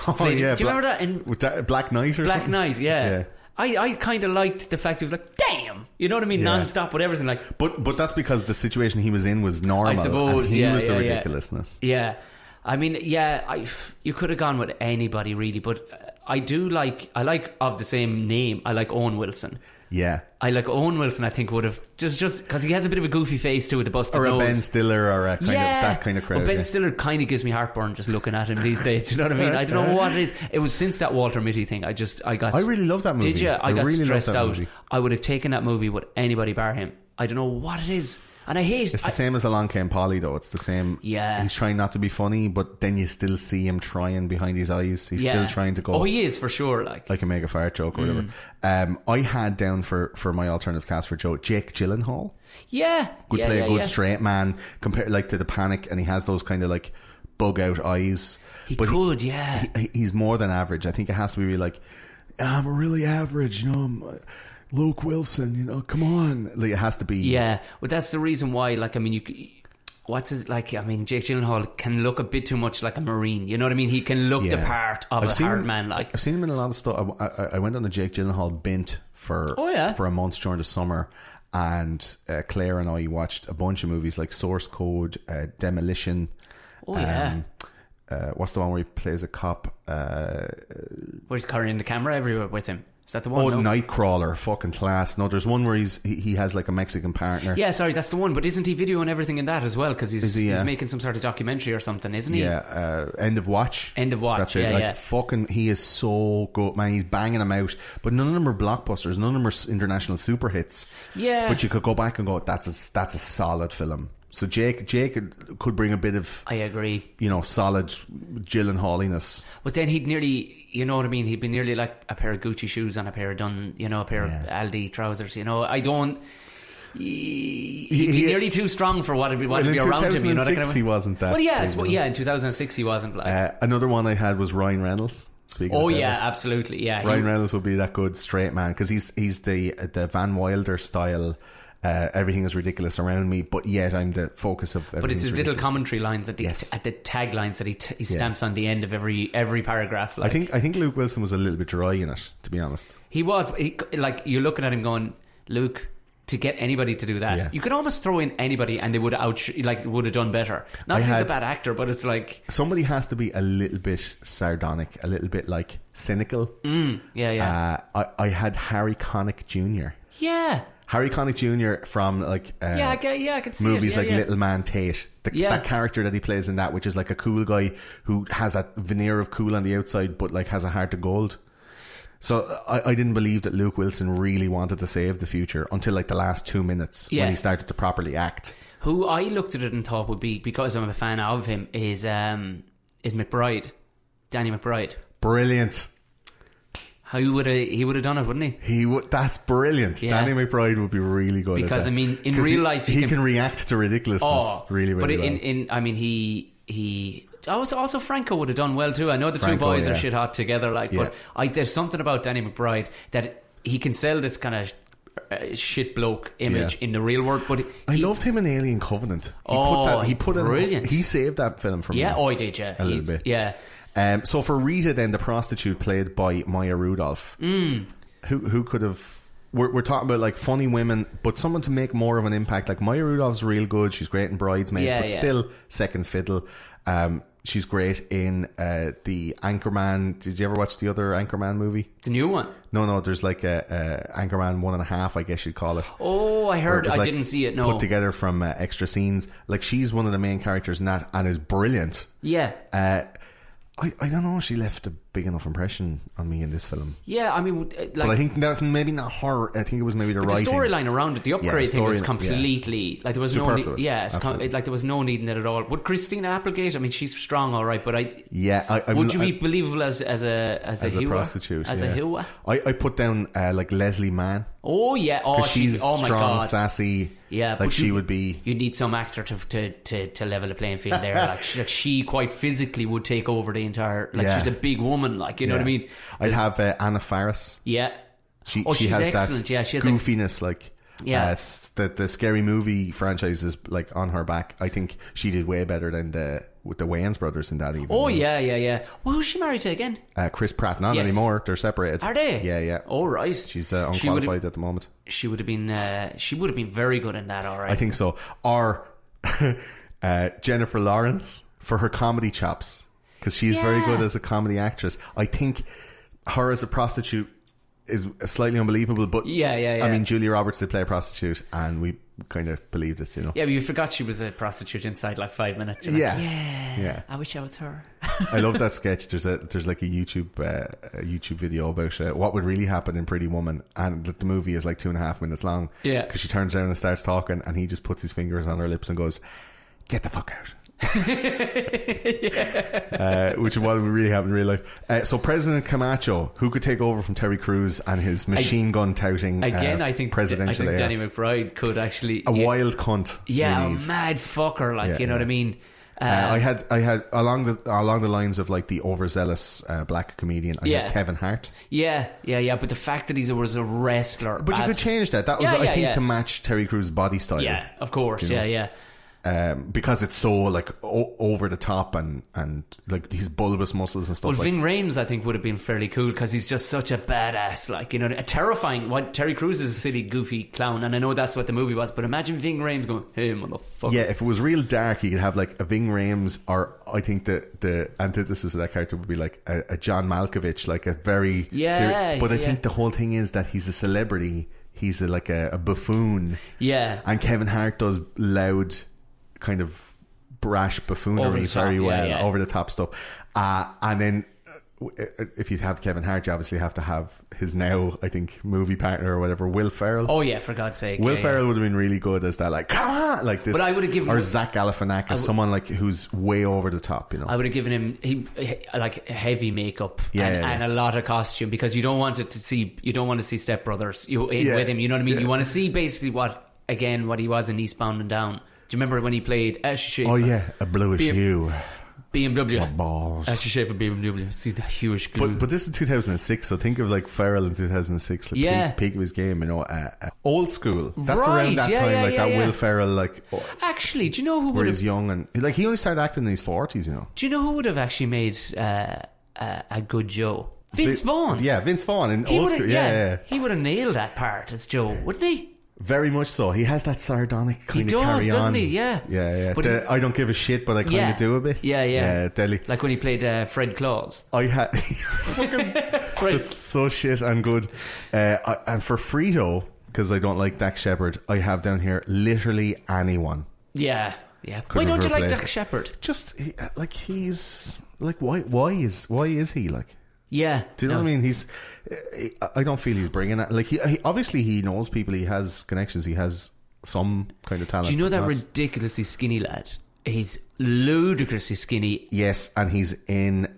Oh yeah, do you remember that in Black Knight or Black something? Knight? Yeah. I kind of liked the fact he was like, damn, you know what I mean, non-stop with everything. Like, but that's because the situation he was in was normal. I suppose, and he was the ridiculousness. Yeah. I mean, you could have gone with anybody really, but I like of the same name. I like Owen Wilson. Yeah, I like Owen Wilson. I think would have just because he has a bit of a goofy face too with the busted nose. Or a Ben Stiller or a kind of that kind of crowd. Well, Ben Stiller kind of gives me heartburn just looking at him these days. You know what I mean? I don't know what it is. It was since that Walter Mitty thing. I really love that movie. Did you? I got really stressed out. Movie. I would have taken that movie with anybody bar him. I don't know what it is. And I hate it's the same as Along Came Polly though. It's the same. Yeah, he's trying not to be funny, but then you still see him trying behind his eyes. He's still trying to go. Oh, he is for sure. Like a mega fart joke or whatever. I had down for my alternative cast for Joe Jake Gyllenhaal. Could play a good straight man compared like to the Panic, and he has those kind of like bug out eyes. He's more than average. I think it has to be really like I'm really average. You know. I'm Luke Wilson, you know, come on. Like, it has to be. Yeah, well, that's the reason why, like, I mean, Jake Gyllenhaal can look a bit too much like a Marine. You know what I mean? He can look the part of a hard man. Like, I've seen him in a lot of stuff. I went on the Jake Gyllenhaal bint for a month during the summer, and Claire and I watched a bunch of movies like Source Code, Demolition. What's the one where he plays a cop? Where he's carrying the camera everywhere with him. Is that the one? Nightcrawler, fucking class. No, there's one where he has like a Mexican partner. Yeah, sorry, that's the one. But isn't he videoing everything in that as well? Because he's making some sort of documentary or something, isn't he? Yeah, End of Watch. That's it. Fucking, he is so good, man. He's banging them out, but none of them are blockbusters. None of them are international super hits. Yeah, but you could go back and go, that's a solid film. So Jake could bring a bit of, I agree, you know, solid Gyllenhaaliness. But then he'd nearly, you know what I mean, he'd be nearly like a pair of Gucci shoes and a pair of a pair of Aldi trousers. You know, I don't. He'd be nearly too strong for what would be around him. You know, he wasn't that. Well, in 2006 he wasn't. Like, another one I had was Ryan Reynolds. Absolutely, yeah. Ryan Reynolds would be that good straight man because he's the Van Wilder style. Everything is ridiculous around me, but yet I'm the focus of everything. But it's his little commentary lines at the taglines that he stamps on the end of every paragraph. Like, I think Luke Wilson was a little bit dry in it, to be honest. He was. Like, you're looking at him going, Luke, to get anybody to do that, you could almost throw in anybody and they would have done better. Not that he's a bad actor, but it's like somebody has to be a little bit sardonic, a little bit like cynical. I had Harry Connick Jr. Harry Connick Jr. from like I can see movies like Little Man Tate. That character that he plays in that, which is like a cool guy who has a veneer of cool on the outside, but like has a heart of gold. So I didn't believe that Luke Wilson really wanted to save the future until like the last 2 minutes when he started to properly act. Who I looked at it and thought would be, because I'm a fan of him, is McBride, Danny McBride. Brilliant. He would have done it, wouldn't he? That's brilliant. Yeah. Danny McBride would be really good because at that. I mean, in real life he can react to ridiculousness really, really well. But I mean, he also Franco would have done well too. I know the two boys are shit hot together, but there's something about Danny McBride that he can sell this kind of shit bloke image in the real world. But I loved him in Alien Covenant. He saved that film for me. Yeah, I did. Yeah, a little bit. Yeah. So for Rita, then, the prostitute played by Maya Rudolph, who could have... We're talking about like funny women, but someone to make more of an impact. Like Maya Rudolph's real good. She's great in Bridesmaids, but still second fiddle. She's great in the Anchorman. Did you ever watch the other Anchorman movie? The new one? No. There's like a Anchorman 1.5, I guess you'd call it. Oh, I heard. I didn't see it. No, put together from extra scenes. Like she's one of the main characters in that, and is brilliant. Yeah. I don't know. She left a big enough impression on me in this film. Yeah, I mean, but I think that's maybe not her. I think it was maybe the writing. The storyline around it, the upgrade thing was completely like there was no need. Yeah, like there was no need in it at all. Would Christina Applegate? I mean, she's strong, all right, but would you be believable as a prostitute? As a hua? I put down like Leslie Mann. Oh yeah, she's strong, my God, sassy. Yeah, like she would be. You need some actor to level the playing field there. Like she quite physically would take over the entire. Like she's a big woman. woman, like, you know what I mean? I'd have Anna Faris. Yeah. She's has excellent. That she has goofiness, like. Yeah. The Scary Movie franchise is like on her back. I think she did way better than with the Wayans brothers in that even. Oh, yeah. Well, who's she married to again? Chris Pratt. Not anymore. They're separated. Are they? Yeah. Oh, right. She's unqualified at the moment. She would have been very good in that, all right. I think so. Or Jennifer Lawrence for her comedy chops, because she's very good as a comedy actress. I think her as a prostitute is slightly unbelievable, but yeah. I mean, Julia Roberts did play a prostitute, and we kind of believed it, you know. Yeah, but you forgot she was a prostitute inside like 5 minutes. You're Yeah. I wish I was her. I love that sketch. There's like a YouTube video about what would really happen in Pretty Woman, and the movie is like 2.5 minutes long. Yeah, because she turns around and starts talking, and he just puts his fingers on her lips and goes, "Get the fuck out." Which is what would really happen in real life. So President Camacho, who could take over from Terry Crews and his machine gun touting again, I think presidential I think air. Danny McBride could actually a wild cunt. Yeah, a mad fucker, like, you know what I mean. I had along the lines of like the overzealous black comedian. I had Kevin Hart. Yeah. But the fact that he was a wrestler, but you could change that. That was I think to match Terry Crews' body style. Yeah, of course. You know? Yeah. Because it's so like over the top and like his bulbous muscles and stuff. Well, Ving Rhames I think would have been fairly cool because he's just such a badass, like, you know, a terrifying. What Terry Crews is a silly goofy clown, and I know that's what the movie was, but imagine Ving Rhames going, "Hey motherfucker." Yeah, if it was real dark, you could have like a Ving Rhames, or I think the antithesis of that character would be like a John Malkovich, like a very but I think the whole thing is that he's a celebrity, he's like a buffoon. Yeah, and Kevin Hart does loud, kind of brash buffoonery very well, over the top stuff, and then if you have Kevin Hart, you obviously have to have his now, I think, movie partner or whatever, Will Ferrell. Oh yeah, for God's sake, Will Ferrell would have been really good as that, like, come on, like this. But I would have given, or Zach Galifianakis, someone like who's way over the top, you know. I would have given him like heavy makeup and a lot of costume, because you don't want to see Step Brothers with him. You know what I mean? You want to see basically what he was in Eastbound and Down. Do you remember when he played Asher Schaefer? Oh yeah, a bluish hue. BMW. My balls. Asher Schaefer BMW. See the huge glue. But this is 2006, so think of like Ferrell in 2006, like peak of his game, you know. Old school. That's around that time, like that Will Ferrell, like. Actually, do you know who where he's young and like he only started acting in his 40s, you know. Do you know who would have actually made a good Joe? Vince Vaughn. Yeah, Vince Vaughn in Old School. Yeah. He would have nailed that part as Joe, wouldn't he? Very much so. He has that sardonic kind of carry on. He does, doesn't he? Yeah. But I don't give a shit, but I kind of do a bit. Yeah. Deadly. Like when he played Fred Claus. I had fucking that's so shit and good. And for Frito, because I don't like Dak Shepard, I have down here literally anyone. Yeah. Why don't you like Dak Shepard? Just like he's like why is he like? Yeah. Do you know what I mean? I don't feel he's bringing that. Like he obviously he knows people. He has connections. He has some kind of talent. Do you know that ridiculously skinny lad? He's ludicrously skinny. Yes, and he's in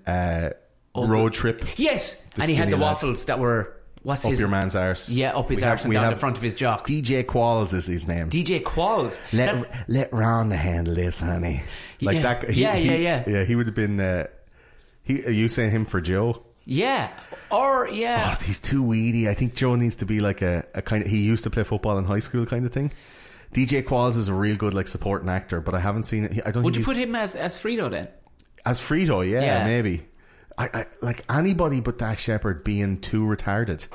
Road Trip. Yes, and he had the waffles that were up your man's arse. Yeah, up his arse and down the front of his jock. DJ Qualls is his name. DJ Qualls. Let Rhonda handle this, honey. Like that. Yeah. He would have been. Are you saying him for Joe? Yeah. Or Oh, he's too weedy. I think Joe needs to be like a kind of. He used to play football in high school, kind of thing. DJ Qualls is a real good like supporting actor, but I haven't seen it. I don't. Would you put him as Frito then? As Frito, yeah. Maybe. I like anybody but Dak Shepard being too retarded.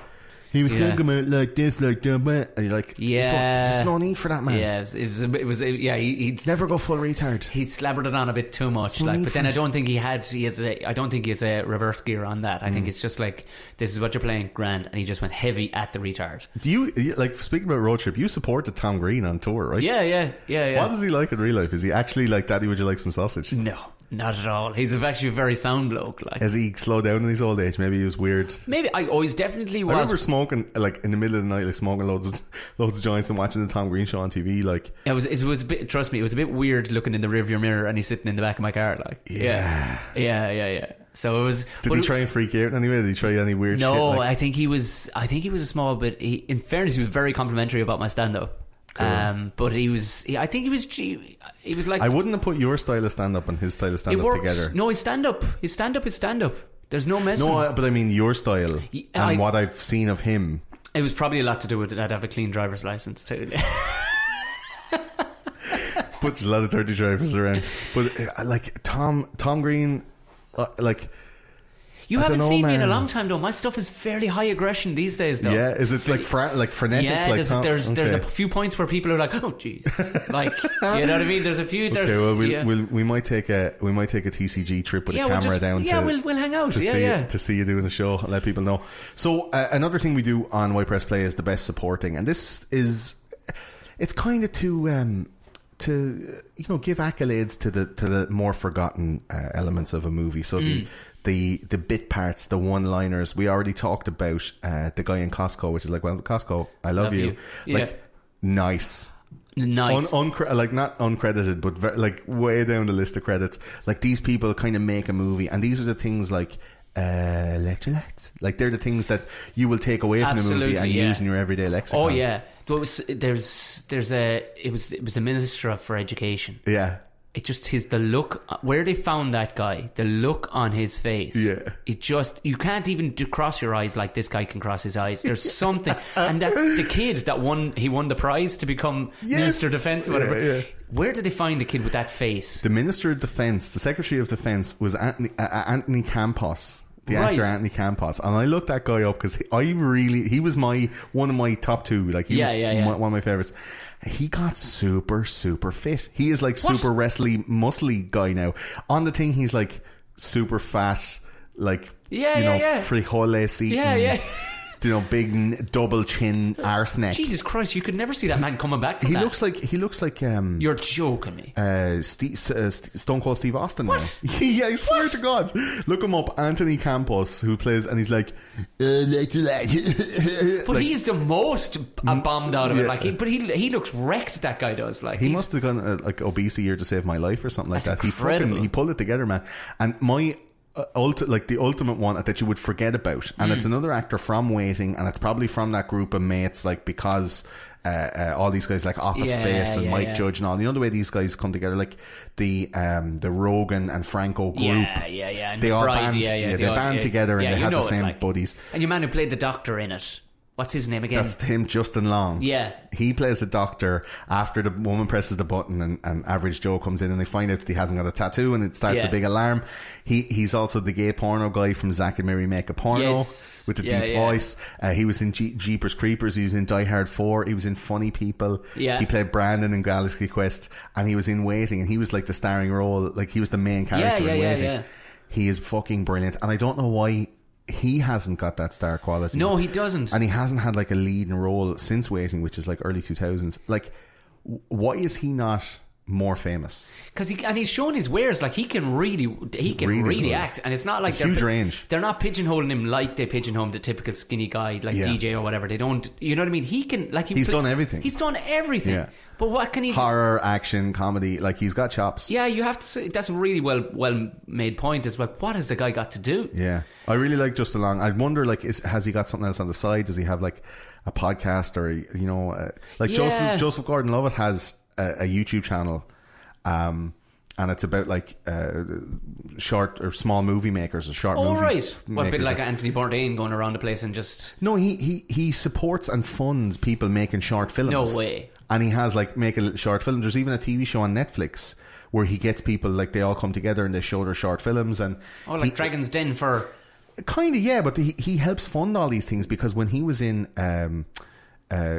He was thinking about like this, like that, and you're like, there's no need for that, man. Yeah, it was he'd never go full retard. He slabbered it on a bit too much, like. But then I don't think he has a reverse gear on that. I think it's just like, this is what you're playing, grand, and he just went heavy at the retard. Do you like, speaking about Road Trip? You supported Tom Green on tour, right? Yeah. What is he like in real life? Is he actually like, Daddy, would you like some sausage? No. Not at all. He's actually a very sound bloke. Like, has he slowed down in his old age? Maybe he was weird. Maybe he's definitely was. I remember smoking like in the middle of the night, like smoking loads of joints and watching the Tom Green show on TV. Like it was a bit. Trust me, it was a bit weird looking in the rearview mirror and he's sitting in the back of my car. Like yeah. So it was. Did he try and freak you out anyway? Did he try any weird? No, shit? Like, I think he was a small bit. In fairness, he was very complimentary about my stand-up. Cool. But he was like, I wouldn't have put your style of stand-up and his style of stand-up together. No, his stand-up is stand-up. There's no messing. No, but I mean your style and what I've seen of him. It was probably a lot to do with it. I'd have a clean driver's license too. But there's a lot of dirty drivers around. But like Tom Green, like. You haven't seen me in a long time, though. My stuff is fairly high aggression these days, though. Yeah, is it like frenetic? Yeah, like there's a few points where people are like, "Oh, jeez," like, you know what I mean? There's a few. There's, okay, well, we might take a TCG trip with a camera down. Yeah, we'll hang out. To see you doing the show and let people know. So another thing we do on White Press Play is the best supporting, and this is it's kind of to give accolades to the more forgotten elements of a movie. So the bit parts, the one-liners. We already talked about the guy in Costco, which is like, well, Costco, I love you. Like, nice. Like, not uncredited, but like way down the list of credits. Like, these people kind of make a movie, and these are the things like electrolytes. Like, they're the things that you will take away from the movie and use in your everyday lexicon. Oh yeah. Well, it was a minister for education. Yeah. It just the look where they found that guy, the look on his face. Yeah. It just, you can't even cross your eyes like this guy can cross his eyes. There's something, and that the kid that won the prize to become Minister of Defence or whatever. Yeah. Where did they find a kid with that face? The Minister of Defence, the Secretary of Defence was Anthony Campos. The actor Anthony Campos, and I looked that guy up because he was one of my top two. Like he was one of my favorites. He got super fit. He is like super wrestly, muscly guy now. On the thing, he's like super fat, like frijoles eating. Big double chin arse neck. Jesus Christ, you could never see that man coming back from he that. He looks like you're joking me. Stone Cold Steve Austin. What? Now. Yeah, I swear to God. Look him up, Anthony Campos, who plays, and he's like but like, he's the most bombed out of it. Like, he looks wrecked. That guy does. Like, he must have gone like obese a year to save my life or something like that. Incredible. He pulled it together, man. And my the ultimate one that you would forget about, and it's another actor from Waiting, and it's probably from that group of mates, like, because all these guys like Office Space and Mike Judge and all, the way these guys come together, like the Rogan and Franco group, and they all band together and they have the same buddies. And your man who played the doctor in it, what's his name again? That's him, Justin Long. Yeah. He plays a doctor after the woman presses the button and Average Joe comes in and they find out that he hasn't got a tattoo and it starts a big alarm. He's also the gay porno guy from Zack and Miri Make a Porno with the deep voice. He was in Jeepers Creepers. He was in Die Hard 4. He was in Funny People. Yeah. He played Brandon in Galaxy Quest, and he was in Waiting, and he was like the starring role. Like, he was the main character in Waiting. Yeah. He is fucking brilliant, and I don't know why he hasn't got that star quality. No, he doesn't. And he hasn't had like a leading role since Waiting, which is like early 2000s. Like, why is he not more famous? Because he's shown his wares. Like, he can really act, and it's not like huge range. They're not pigeonholing him like they pigeonhole the typical skinny guy like DJ or whatever. They don't. You know what I mean? He can, like, he's done everything. He's done everything. Yeah. But what can he do? Horror, action, comedy, like, he's got chops. Yeah, you have to say, that's a really well made point as well. What has the guy got to do? Yeah. I really like Justin Long. I wonder, like, has he got something else on the side? Does he have like a podcast or, Joseph Gordon-Levitt has a YouTube channel, and it's about like short or small movie makers or short movie makers. Well, a bit like Anthony Bourdain going around the place and just... No, he supports and funds people making short films. No way. And he has like making short films. There's even a TV show on Netflix where he gets people, like, they all come together and they show their short films. And Dragon's Den for... Kind of, yeah, but he helps fund all these things, because when he was in...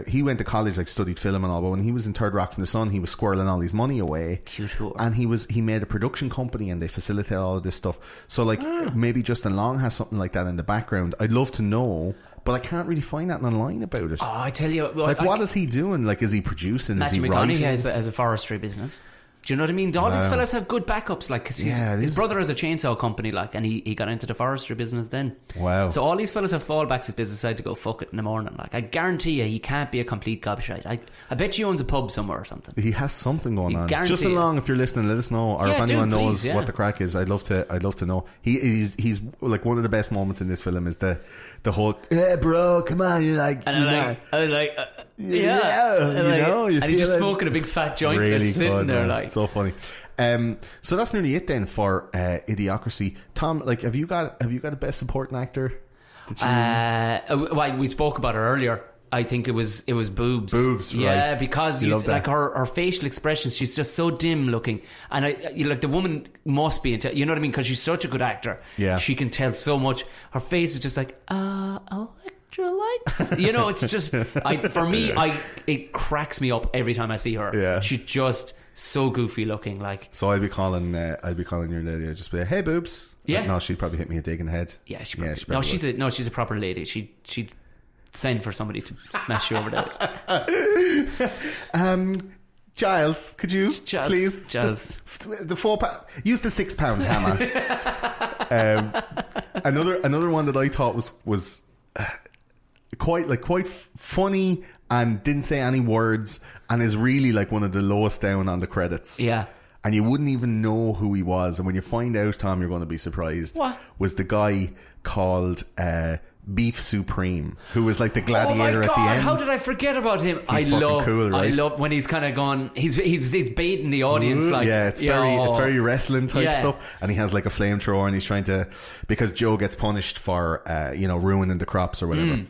he went to college, like, studied film and all, but when he was in Third Rock from the Sun, he was squirreling all his money away. Cute. And he made a production company and they facilitate all of this stuff. So, like, maybe Justin Long has something like that in the background. I'd love to know, but I can't really find that online about it. Oh, I tell you, what is he doing? Like, is he producing? Matthew is he McConaughey writing? has a forestry business. Do you know what I mean? All these fellas have good backups, like, 'cause his brother has a chainsaw company, like, and he got into the forestry business then. Wow. So all these fellas have fallbacks if they decide to go fuck it in the morning. Like, I guarantee you, he can't be a complete gobshite. I bet you owns a pub somewhere or something. He has something going on. Just along, if you're listening, let us know, or if anyone knows what the crack is. I'd love to know. He's like, one of the best moments in this film is the whole, "Yeah, bro, come on," you're like, and I was like, you and feel he's just smoking a big fat joint, really and sitting good, there, man. like, so funny. So that's nearly it then for Idiocracy. Tom, like, have you got a best supporting actor? Well, we spoke about her earlier. I think it was boobs. Boobs, right. Yeah, because like her facial expressions, she's just so dim looking, and like the woman must be you know what I mean, because she's such a good actor. Yeah, she can tell so much. Her face is just like electrolytes. You know, it's just it cracks me up every time I see her. Yeah, she's just so goofy looking. Like, so I'd be calling your lady. I'd just be like, hey boobs. Yeah, no, she'd probably hit me a dig in the head. Yeah, she's a proper lady. She'd send for somebody to smash you over the head. Giles, could you please just the £4 use the £6 hammer. Another one that I thought was quite funny and didn't say any words and is really like one of the lowest down on the credits. Yeah. And you wouldn't even know who he was, and when you find out, Tom, you're going to be surprised. What? Was the guy called Beef Supreme, who was like the gladiator at the end. How did I forget about him? I love when he's kind of gone. He's baiting the audience. Like, yeah, it's very wrestling type stuff. And he has like a flamethrower, and he's trying to, because Joe gets punished for ruining the crops or whatever.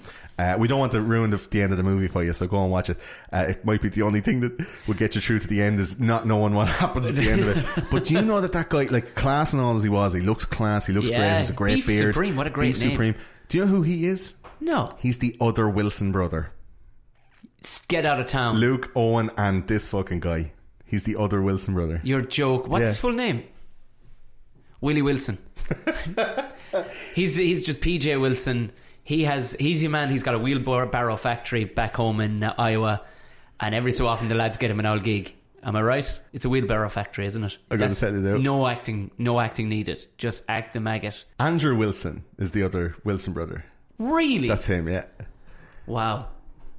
We don't want to ruin the end of the movie for you, so go and watch it. It might be the only thing that would get you through to the end is not knowing what happens at the end of it. But do you know that guy, like, class and all as he looks class, he looks great, he has a great beard. Supreme, what a great Beef name. Supreme. Do you know who he is? No. He's the other Wilson brother. Get out of town. Luke, Owen, and this fucking guy. He's the other Wilson brother. You're a joke. What's his full name? Willie Wilson. He's just PJ Wilson. He's your man. He's got a wheelbarrow factory back home in Iowa, and every so often the lads get him an old gig. Am I right? It's a wheelbarrow factory, isn't it? I'm going to set it out. No acting needed. Just act the maggot. Andrew Wilson is the other Wilson brother. Really? That's him, yeah. Wow.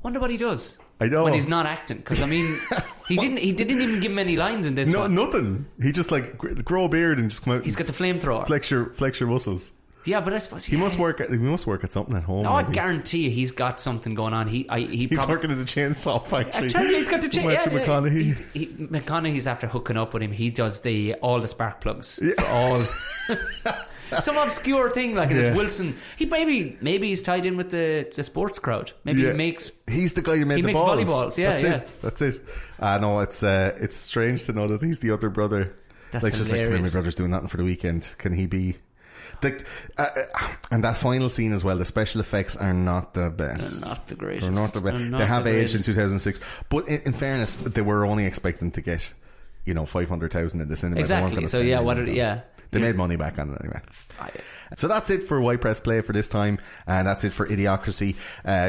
Wonder what he does. I know. When he's not acting, because I mean, he didn't even give him any lines in this one. Nothing. He just like grow a beard and just come out. He's got the flamethrower. Flex your muscles. Yeah, but I suppose he must work at something at home. No, maybe. I guarantee you, he's got something going on. He's working at the chainsaw factory. He's got the chainsaw. McConaughey. McConaughey's after hooking up with him. He does all the spark plugs for all. Some obscure thing like this. Wilson. Maybe he's tied in with the sports crowd. Maybe he makes. He's the guy who made the makes balls. volleyballs. Yeah, That's it. No, it's strange to know that he's the other brother. That's like hilarious. Just like my brother's doing nothing for the weekend. Can he be? And that final scene as well, the special effects are not the best. They're not the greatest. They're not the best. They have aged in 2006, but in fairness, they were only expecting to get 500,000 in the cinema. Exactly. So they made money back on it anyway. So that's it for Why Press Play for this time, and that's it for Idiocracy,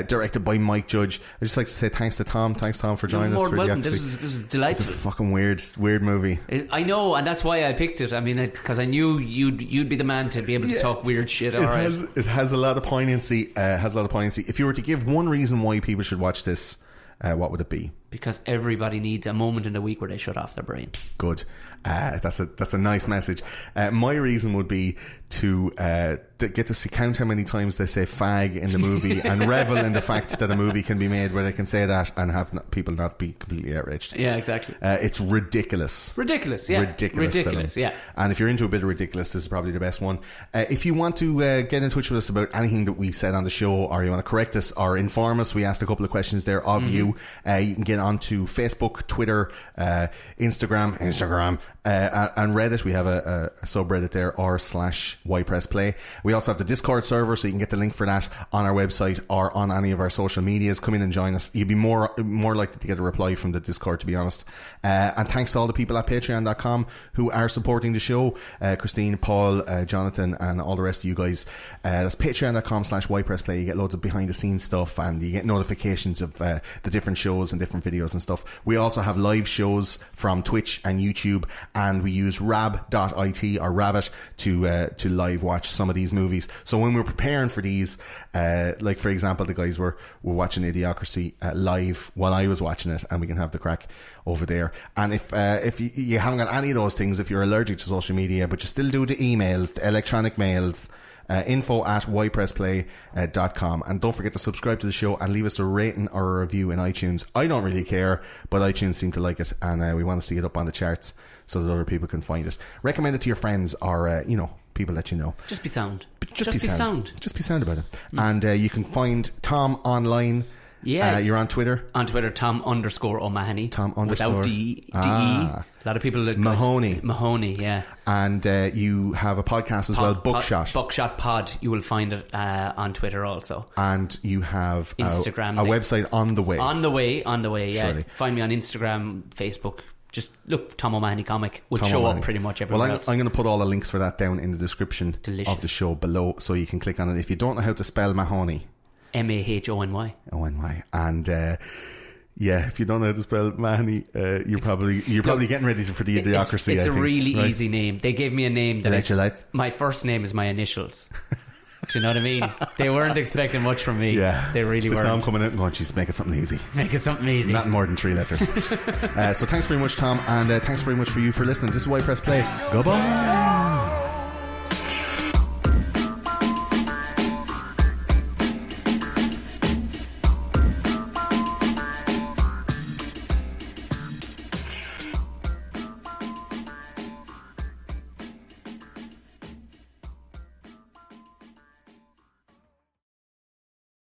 directed by Mike Judge. I'd just like to say thanks to Tom. Thanks, Tom, for joining us for Idiocracy. This was delightful. It's a fucking weird movie. I know, and that's why I picked it. I mean, because I knew you'd be the man to be able to talk weird shit. It has a lot of poignancy. If you were to give one reason why people should watch this, what would it be? Because everybody needs a moment in the week where they shut off their brain. Good. That's a nice message. My reason would be to get to count how many times they say fag in the movie and revel in the fact that a movie can be made where they can say that and have people not be completely outraged. Yeah, exactly. It's ridiculous. Ridiculous, yeah. And if you're into a bit of ridiculous, this is probably the best one. If you want to get in touch with us about anything that we said on the show, or you want to correct us or inform us, we asked a couple of questions there of you. You can get onto Facebook, Twitter, Instagram, and Reddit. We have a subreddit there, r/YPressPlay. We also have the Discord server, so you can get the link for that on our website or on any of our social medias. Come in and join us. You'd be more likely to get a reply from the Discord, to be honest. And thanks to all the people at patreon.com who are supporting the show. Christine, Paul, Jonathan, and all the rest of you guys. That's patreon.com/YPressPlay. You get loads of behind the scenes stuff, and you get notifications of the different shows and different videos and stuff. We also have live shows from Twitch and YouTube, and we use rab.it or Rabbit to live watch some of these movies. So when we're preparing for these, like for example, the guys were watching Idiocracy live while I was watching it, and we can have the crack over there. And if you haven't got any of those things, if you're allergic to social media but you still do the emails, the electronic mails, info@ypressplay.com, and don't forget to subscribe to the show and leave us a rating or a review in iTunes. I don't really care, but iTunes seem to like it, and we want to see it up on the charts. so that other people can find it. Recommend it to your friends or, people that you know. Just be sound. Just be sound. Just be sound about it. And you can find Tom online. Yeah. You're on Twitter? On Twitter, Tom_O'Mahony. Tom_. Without D-E. A lot of people... Mahoney, yeah. And you have a podcast as well, Buckshot. Buckshot Pod. You will find it on Twitter also. And you have Instagram. A website on the way. On the way, yeah. Surely. Find me on Instagram, Facebook. Just look, Tom O'Mahony Comic would show up pretty much everywhere else. I'm going to put all the links for that down in the description of the show below, so you can click on it. If you don't know how to spell Mahoney... Mahony. And if you don't know how to spell Mahoney, you're probably getting ready for the Idiocracy. It's a really easy name. They gave me a name that my first name is my initials. Do you know what I mean? They weren't expecting much from me. Yeah, they really weren't. So I'm coming out and going, "Jeez, make it something easy. Make it something easy. Not more than 3 letters." So thanks very much, Tom, and thanks very much for you for listening. This is Why Press Play. Goodbye.